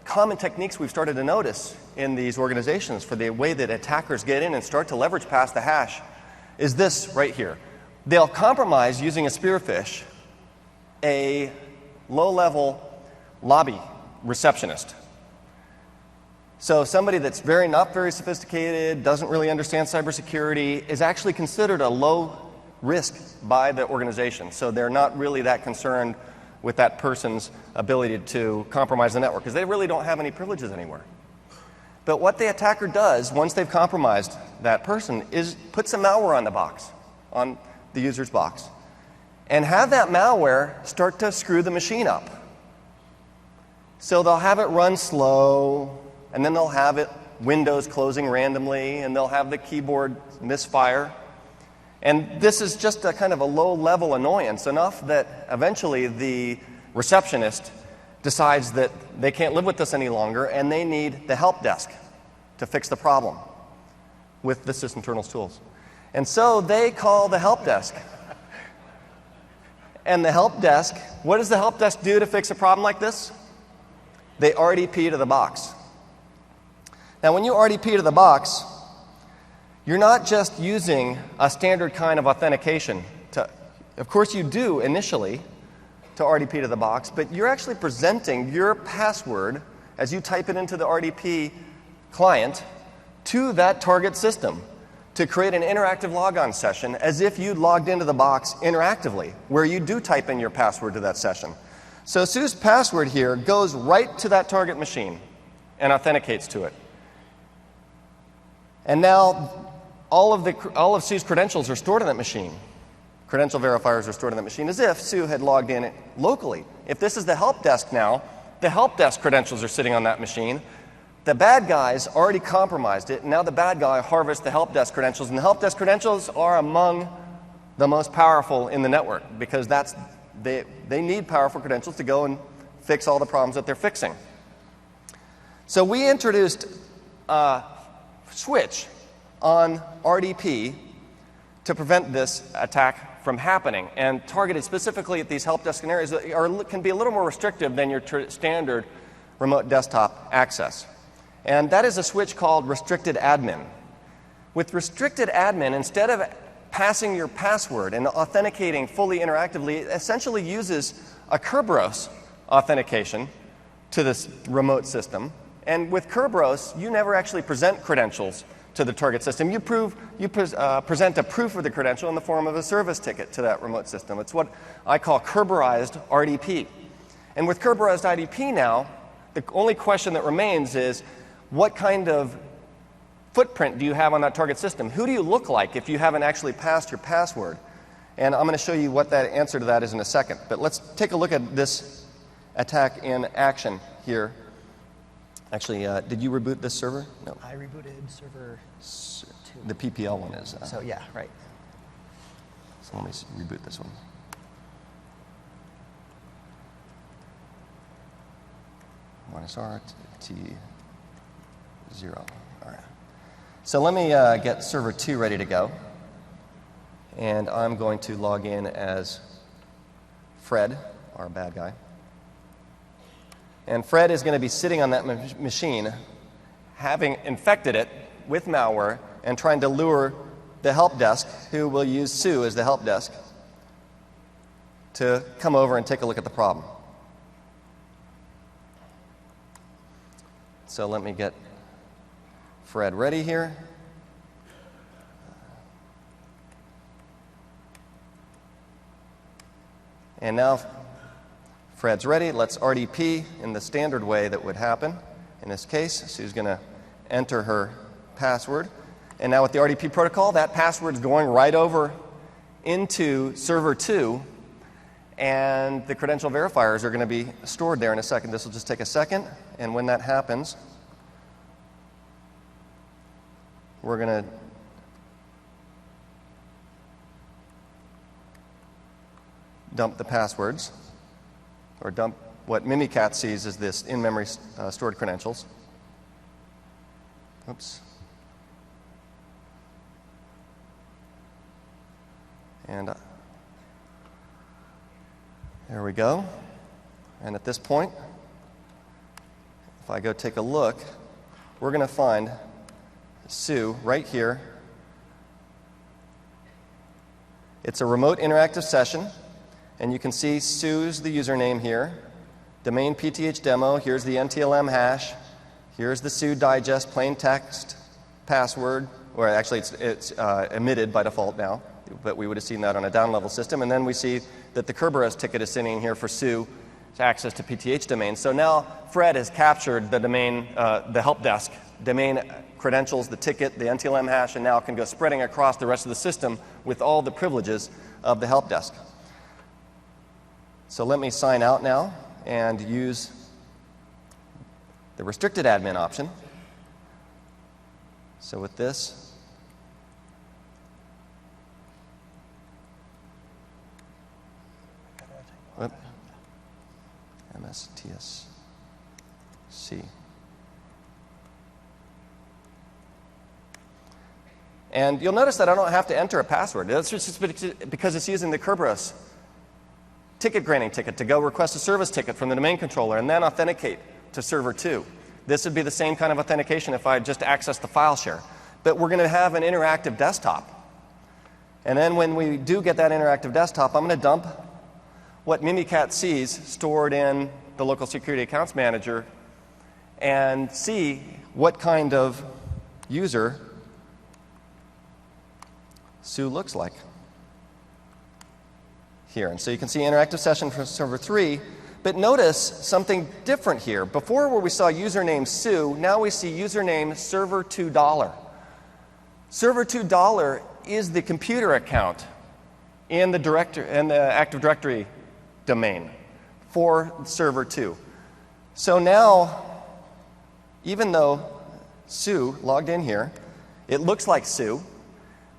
common techniques we've started to notice in these organizations for the way that attackers get in and start to leverage PasstheHash is this right here. They'll compromise using a spearfish a low-level lobby receptionist. So somebody that's not very sophisticated, doesn't really understand cybersecurity, is actually considered a low risk by the organization. So they're not really that concerned with that person's ability to compromise the network because they really don't have any privileges anywhere. But what the attacker does once they've compromised that person is put some malware on the box, on the user's box, and have that malware start to screw the machine up. So they'll have it run slow, and then they'll have it windows closing randomly, and they'll have the keyboard misfire. And this is just a kind of a low-level annoyance, enough that eventually the receptionist decides that they can't live with this any longer, and they need the help desk to fix the problem with the sysinternals tools. And so they call the help desk. And the help desk, what does the help desk do to fix a problem like this? They RDP to the box. Now, when you RDP to the box, you're not just using a standard kind of authentication. Of course, you do initially to RDP to the box, but you're actually presenting your password as you type it into the RDP client to that target system to create an interactive logon session as if you logged into the box interactively, where you do type in your password to that session. So Sue's password here goes right to that target machine and authenticates to it. And now all of Sue's credentials are stored in that machine. Credential verifiers are stored in that machine as if Sue had logged in locally. If this is the help desk now, the help desk credentials are sitting on that machine. The bad guys already compromised it, and now the bad guy harvests the help desk credentials, and the help desk credentials are among the most powerful in the network because they need powerful credentials to go and fix all the problems that they're fixing. So we introduced a switch on RDP to prevent this attack from happening, and targeted specifically at these help desk scenarios that can be a little more restrictive than your standard remote desktop access. And that is a switch called restricted admin. With restricted admin, instead of passing your password and authenticating fully interactively, it essentially uses a Kerberos authentication to this remote system. And with Kerberos, you never actually present credentials to the target system. You present a proof of the credential in the form of a service ticket to that remote system. It's what I call Kerberized RDP. And with Kerberized RDP now, the only question that remains is, what kind of footprint do you have on that target system? Who do you look like if you haven't actually passed your password? And I'm going to show you what that answer to that is in a second. But let's take a look at this attack in action here. Actually, did you reboot this server? No. I rebooted server 2. The PPL one is. So yeah, right. So let me reboot this one. -RT0. All right. So let me get server 2 ready to go. And I'm going to log in as Fred, our bad guy. And Fred is going to be sitting on that machine, having infected it with malware and trying to lure the help desk, who will use Sue as the help desk, to come over and take a look at the problem. So let me get Fred ready here. And now Fred's ready. Let's RDP in the standard way that would happen. In this case, Sue's going to enter her password. And now with the RDP protocol, that password's going right over into server 2, and the credential verifiers are going to be stored there in a second. This will just take a second, and when that happens, we're going to dump the passwords, or dump what Mimikatz sees as this in-memory stored credentials. Oops. And there we go. And at this point, if I go take a look, we're going to find Sue right here. It's a remote interactive session, and you can see Sue's the username here. Domain PTH demo, here's the NTLM hash. Here's the Sue digest plain text password, or actually it's emitted by default now, but we would have seen that on a down-level system. And then we see that the Kerberos ticket is sitting here for Sue to access to PTH domain. So now Fred has captured the domain, the help desk, domain credentials, the ticket, the NTLM hash, and now can go spreading across the rest of the system with all the privileges of the help desk. So let me sign out now and use the restricted admin option. So with this, MSTSC. And you'll notice that I don't have to enter a password. That's just because it's using the Kerberos ticket granting ticket to go request a service ticket from the domain controller and then authenticate to server 2. This would be the same kind of authentication if I just accessed the file share. But we're going to have an interactive desktop. And then when we do get that interactive desktop, I'm going to dump what Mimikatz sees stored in the local security accounts manager and see what kind of user Sue looks like here. And so you can see interactive session for server 3, but notice something different here. Before, where we saw username Sue, now we see username server2$. Server2$ is the computer account in the Active Directory domain for server 2. So now, even though Sue logged in here, it looks like Sue.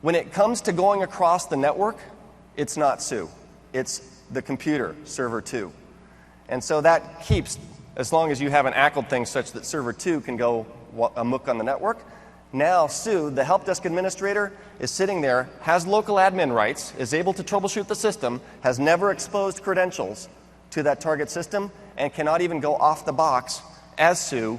When it comes to going across the network, it's not Sue. It's the computer, server 2. And so that keeps, as long as you haven't ACLed things such that server 2 can go amok on the network. Now Sue, the help desk administrator, is sitting there, has local admin rights, is able to troubleshoot the system, has never exposed credentials to that target system, and cannot even go off the box as Sue,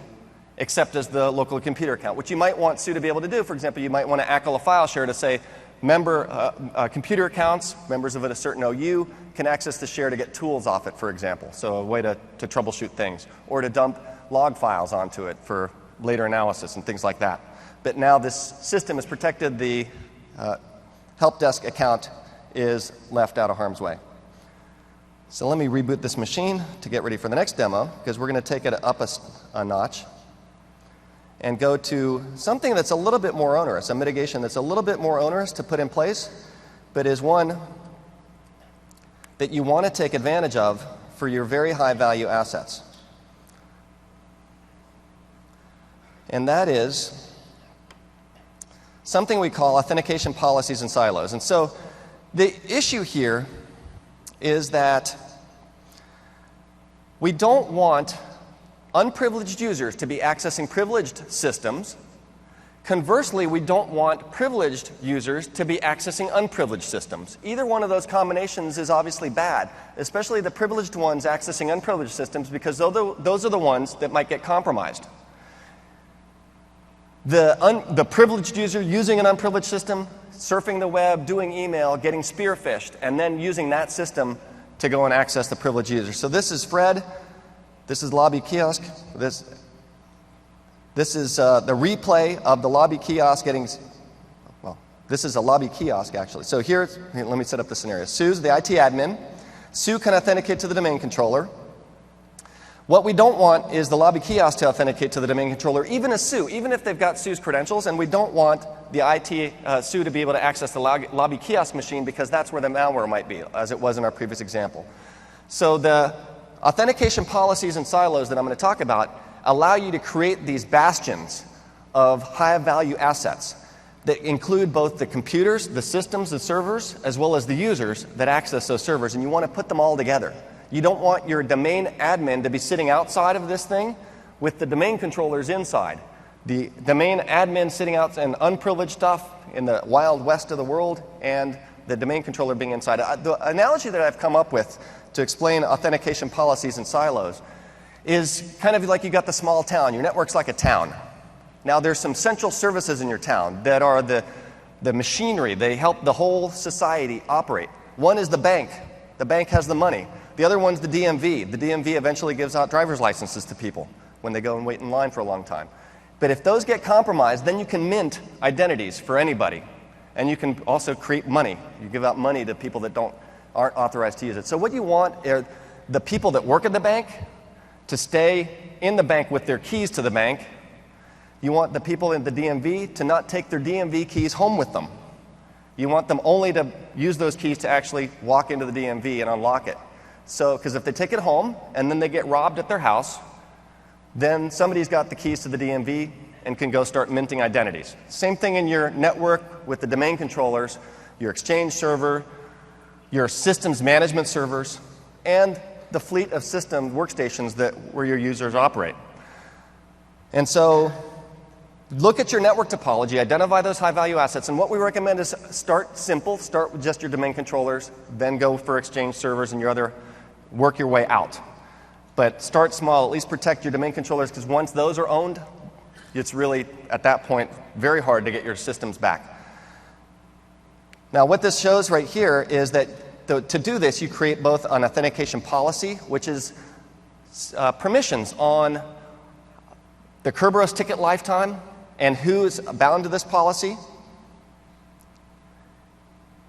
except as the local computer account, which you might want Sue to be able to do. For example, you might want to ACL a file share to say, computer accounts, members of a certain OU, can access the share to get tools off it, for example. So a way to troubleshoot things, or to dump log files onto it for later analysis and things like that. But now this system is protected. The help desk account is left out of harm's way. So let me reboot this machine to get ready for the next demo, because we're going to take it up a notch and go to something that's a little bit more onerous, a mitigation that's a little bit more onerous to put in place, but is one that you want to take advantage of for your very high value assets. And that is something we call authentication policies and silos. And so the issue here is that we don't want unprivileged users to be accessing privileged systems. Conversely, we don't want privileged users to be accessing unprivileged systems. Either one of those combinations is obviously bad, especially the privileged ones accessing unprivileged systems, because those are the ones that might get compromised. The privileged user using an unprivileged system, surfing the web, doing email, getting spearphished, and then using that system to go and access the privileged user. So this is Fred. This is lobby kiosk. This is the replay of the lobby kiosk getting, well, this is a lobby kiosk actually. So here, let me set up the scenario. Sue's the IT admin. Sue can authenticate to the domain controller. What we don't want is the lobby kiosk to authenticate to the domain controller, even as Sue, even if they've got Sue's credentials, and we don't want the IT Sue to be able to access the lobby kiosk machine because that's where the malware might be, as it was in our previous example. So the authentication policies and silos that I'm going to talk about allow you to create these bastions of high-value assets that include both the computers, the systems, the servers, as well as the users that access those servers, and you want to put them all together. You don't want your domain admin to be sitting outside of this thing with the domain controllers inside. The domain admin sitting out and unprivileged stuff in the wild west of the world, and the domain controller being inside. The analogy that I've come up with to explain authentication policies and silos is kind of like you got the small town. Your network's like a town. Now there's some central services in your town that are the machinery. They help the whole society operate. One is the bank. The bank has the money. The other one's the DMV. The DMV eventually gives out driver's licenses to people when they go and wait in line for a long time. But if those get compromised, then you can mint identities for anybody. And you can also create money. You give out money to people that aren't authorized to use it. So what you want are the people that work at the bank to stay in the bank with their keys to the bank. You want the people in the DMV to not take their DMV keys home with them. You want them only to use those keys to actually walk into the DMV and unlock it. So, because if they take it home and then they get robbed at their house, then somebody's got the keys to the DMV and can go start minting identities. Same thing in your network with the domain controllers, your Exchange server, your systems management servers, and the fleet of system workstations where your users operate. And so, look at your network topology, identify those high-value assets, and what we recommend is start simple, start with just your domain controllers, then go for Exchange servers and work your way out. But start small, at least protect your domain controllers, because once those are owned, it's really, at that point, very hard to get your systems back. Now, what this shows right here is that to do this, you create both an authentication policy, which is permissions on the Kerberos ticket lifetime and who's bound to this policy.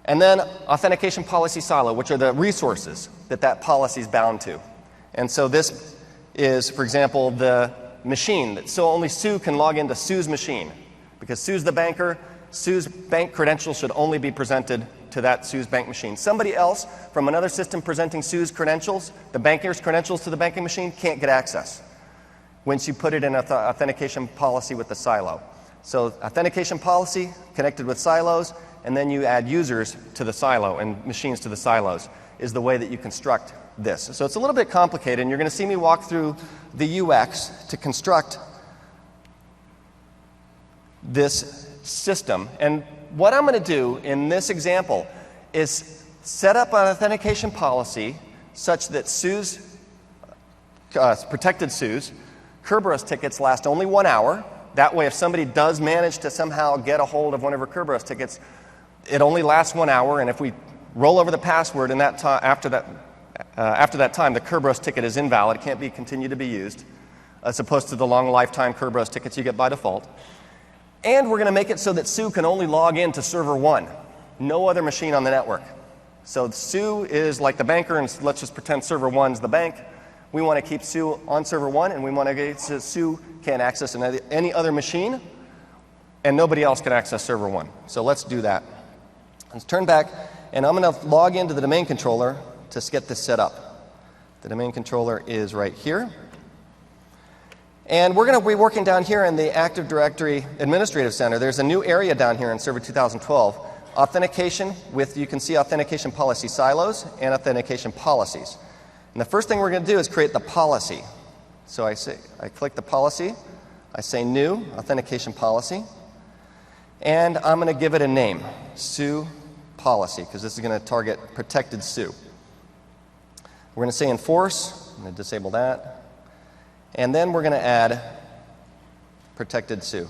And then authentication policy silo, which are the resources that policy is bound to. And so this is, for example, the machine. So only Sue can log into Sue's machine. Because Sue's the banker, Sue's bank credentials should only be presented to that Sue's bank machine. Somebody else from another system presenting Sue's credentials, the banker's credentials to the banking machine, can't get access once you put it in an authentication policy with the silo. So authentication policy connected with silos, and then you add users to the silo and machines to the silos is the way that you construct this. So it's a little bit complicated, and you're going to see me walk through the UX to construct this system. And what I'm going to do in this example is set up an authentication policy such that Sue's, protected Sue's, Kerberos tickets last only 1 hour. That way, if somebody does manage to somehow get a hold of one of her Kerberos tickets, it only lasts 1 hour, and if we roll over the password in that after that time, the Kerberos ticket is invalid. It can't continue to be used, as opposed to the long lifetime Kerberos tickets you get by default. And we're going to make it so that Sue can only log in to server 1, no other machine on the network. So Sue is like the banker, and let's just pretend server 1 is the bank. We want to keep Sue on server 1, and we want to get so Sue can't access any other machine, and nobody else can access server 1. So let's do that. Let's turn back, and I'm going to log into the domain controller to get this set up. The domain controller is right here. And we're going to be working down here in the Active Directory Administrative Center. There's a new area down here in Server 2012, authentication you can see authentication policy silos and authentication policies. And the first thing we're going to do is create the policy. So I click the policy, I say new, authentication policy, and I'm going to give it a name, Sue policy, because this is going to target protected Sue. We're going to say enforce, I'm going to disable that. And then we're going to add protected Sue.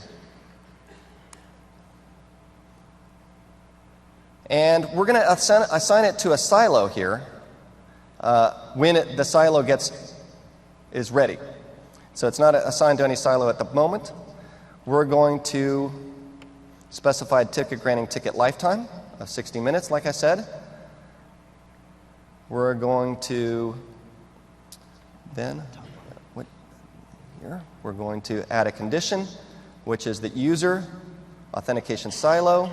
And we're going to assign it to a silo here when the silo is ready. So it's not assigned to any silo at the moment. We're going to specify ticket granting ticket lifetime of 60 minutes, like I said. we're going to then, here, we're going to add a condition, which is the user authentication silo.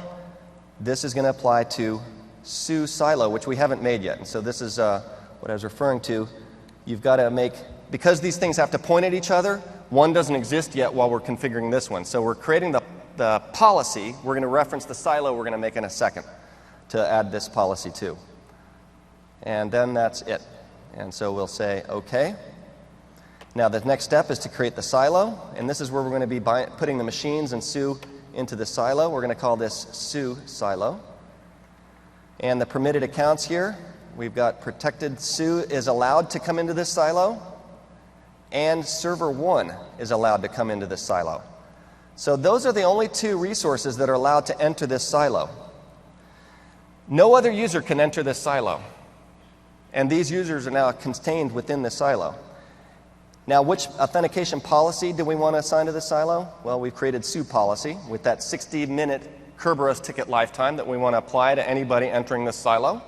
This is going to apply to SU silo, which we haven't made yet. And so this is what I was referring to. You've got to make, because these things have to point at each other, one doesn't exist yet while we're configuring this one. So we're creating the policy. We're going to reference the silo we're going to make in a second to add this policy to. And then that's it. And so we'll say OK. Now the next step is to create the silo. And this is where we're going to be putting the machines and SU into the silo. We're going to call this SU silo. And the permitted accounts here, we've got protected SU is allowed to come into this silo. And server 1 is allowed to come into this silo. So those are the only two resources that are allowed to enter this silo. No other user can enter this silo. And these users are now contained within the silo. Now, which authentication policy do we want to assign to the silo? Well, we've created SU policy with that 60-minute Kerberos ticket lifetime that we want to apply to anybody entering this silo.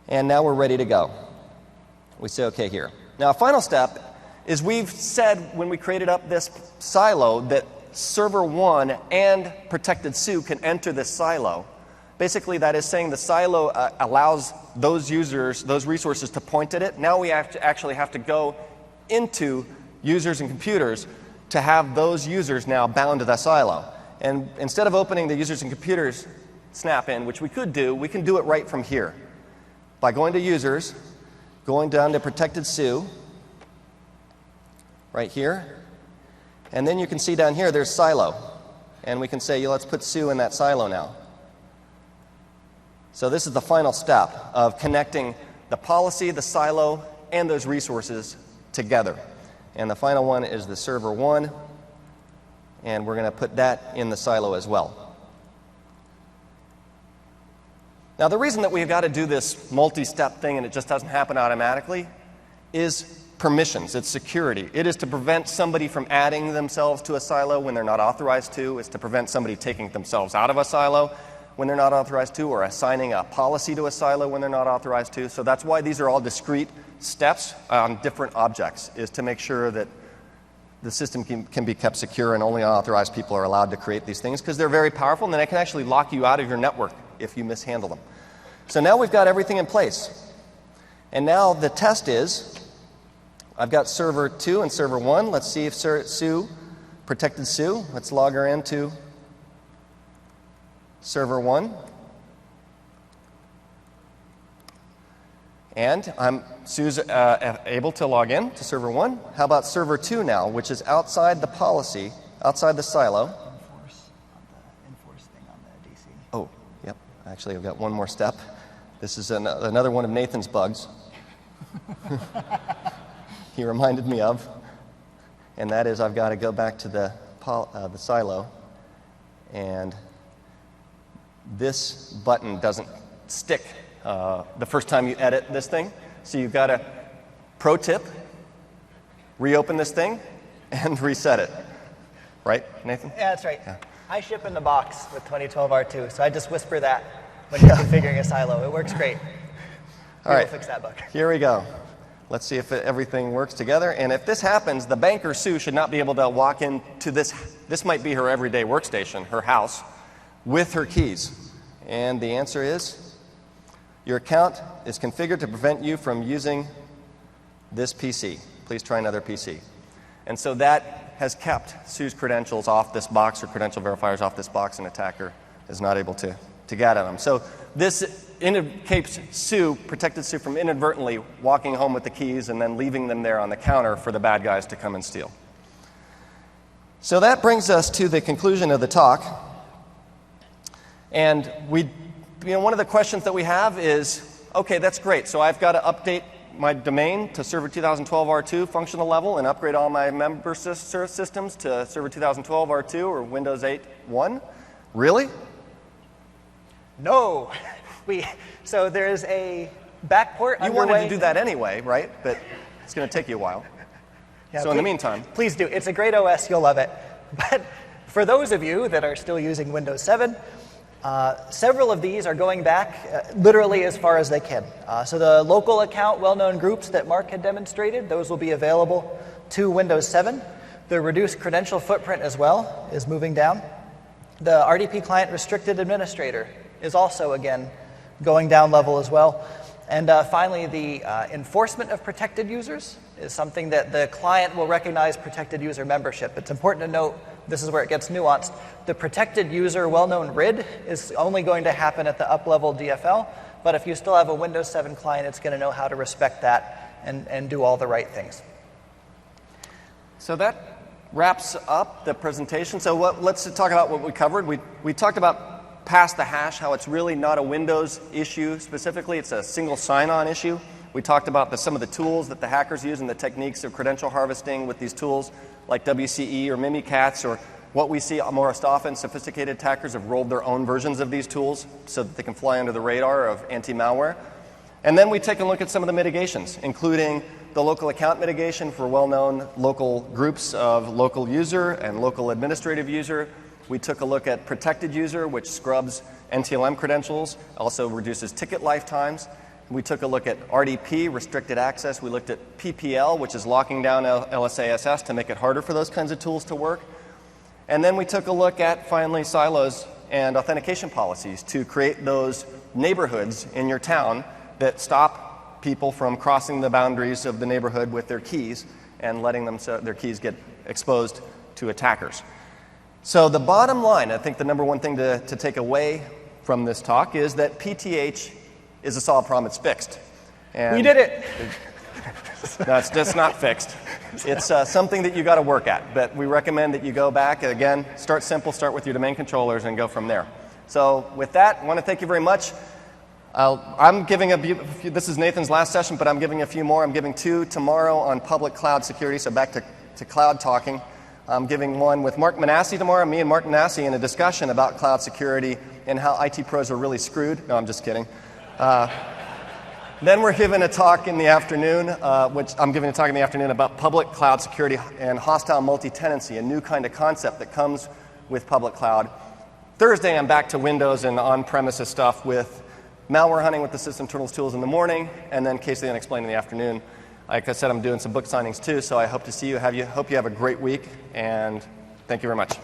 And now we're ready to go. We say OK here. Now, a final step is we've said when we created up this silo that server 1 and protected SU can enter this silo. Basically, that is saying the silo allows those users, those resources to point at it. Now we actually have to go into users and computers to have those users now bound to the silo. And instead of opening the users and computers snap-in, which we could do, we can do it right from here. By going to users, going down to protected SU, right here. And then you can see down here there's silo. And we can say, let's put SU in that silo now. So this is the final step of connecting the policy, the silo, and those resources together. And the final one is the server 1. And we're going to put that in the silo as well. Now, the reason that we've got to do this multi-step thing and it just doesn't happen automatically is permissions. It's security. It is to prevent somebody from adding themselves to a silo when they're not authorized to. It's to prevent somebody taking themselves out of a silo when they're not authorized to, or assigning a policy to a silo when they're not authorized to. So that's why these are all discrete steps on different objects, is to make sure that the system can be kept secure and only unauthorized people are allowed to create these things, because they're very powerful and then they can actually lock you out of your network if you mishandle them. So now we've got everything in place. And now the test is, I've got server 2 and server 1. Let's see if SU, protected SU. Let's log her into server 1. And SU's able to log in to server 1. How about server 2 now, which is outside the policy, outside the silo? Enforce thing on the DC. Oh, yep. Actually, I've got one more step. This is another one of Nathan's bugs. He reminded me of. And that is, I've got to go back to the silo. And this button doesn't stick the first time you edit this thing. So you've got to, pro tip, reopen this thing and reset it. Right, Nathan? Yeah, that's right. Yeah. I ship in the box with 2012 R2, so I just whisper that when you're configuring a silo. It works great. All right, fix that bug. Here we go. Let's see if everything works together. And if this happens, the banker, Sue, should not be able to walk into this. This might be her everyday workstation, her house, with her keys. And the answer is, your account is configured to prevent you from using this PC. Please try another PC. And so that has kept Sue's credentials off this box, or credential verifiers off this box, and attacker is not able to get at them. So this keeps Sue, protected Sue, from inadvertently walking home with the keys and then leaving them there on the counter for the bad guys to come and steal. So that brings us to the conclusion of the talk. And one of the questions that we have is, okay, that's great. So I've got to update my domain to Server 2012 R2 functional level and upgrade all my member systems to Server 2012 R2 or Windows 8 1. Really? No. So there's a backport underway. You wanted to do that anyway, right? But it's going to take you a while. Yeah, so in the meantime. Please do. It's a great OS. You'll love it. But for those of you that are still using Windows 7, Several of these are going back literally as far as they can. So the local account well-known groups that Mark had demonstrated, those will be available to Windows 7. The reduced credential footprint as well is moving down. The RDP client restricted administrator is also, again, going down level as well. And finally, the enforcement of protected users is something that the client will recognize protected user membership. It's important to note, this is where it gets nuanced. The protected user well-known RID is only going to happen at the up-level DFL, but if you still have a Windows 7 client, it's going to know how to respect that and do all the right things. So that wraps up the presentation. So let's talk about what we covered. We talked about PasstheHash, how it's really not a Windows issue specifically. It's a single sign-on issue. We talked about some of the tools that the hackers use and the techniques of credential harvesting with these tools like WCE or Mimikatz, or what we see most often, sophisticated attackers have rolled their own versions of these tools so that they can fly under the radar of anti-malware. And then we take a look at some of the mitigations, including the local account mitigation for well-known local groups of local user and local administrative user. We took a look at protected user, which scrubs NTLM credentials, also reduces ticket lifetimes. We took a look at RDP, restricted access. We looked at PPL, which is locking down LSASS to make it harder for those kinds of tools to work. And then we took a look at, finally, silos and authentication policies to create those neighborhoods in your town that stop people from crossing the boundaries of the neighborhood with their keys and letting their keys get exposed to attackers. So the bottom line, I think the number one thing to take away from this talk is that PTH is a solved problem. It's fixed. And we did it. No, it's just not fixed. It's something that you got to work at. But we recommend that you go back, again, start simple, start with your domain controllers, and go from there. So with that, I want to thank you very much. I'm giving this is Nathan's last session, but I'm giving a few more. I'm giving 2 tomorrow on public cloud security, so back to cloud talking. I'm giving one with Mark Manassi tomorrow, me and Mark Manassi, in a discussion about cloud security and how IT pros are really screwed. No, I'm just kidding. Then we're giving a talk in the afternoon, about public cloud security and hostile multi-tenancy, a new kind of concept that comes with public cloud. Thursday, I'm back to Windows and on-premises stuff with malware hunting with the System Terminals tools in the morning, and then Case the Unexplained in the afternoon. Like I said, I'm doing some book signings too, so I hope to see you. Hope you have a great week, and thank you very much.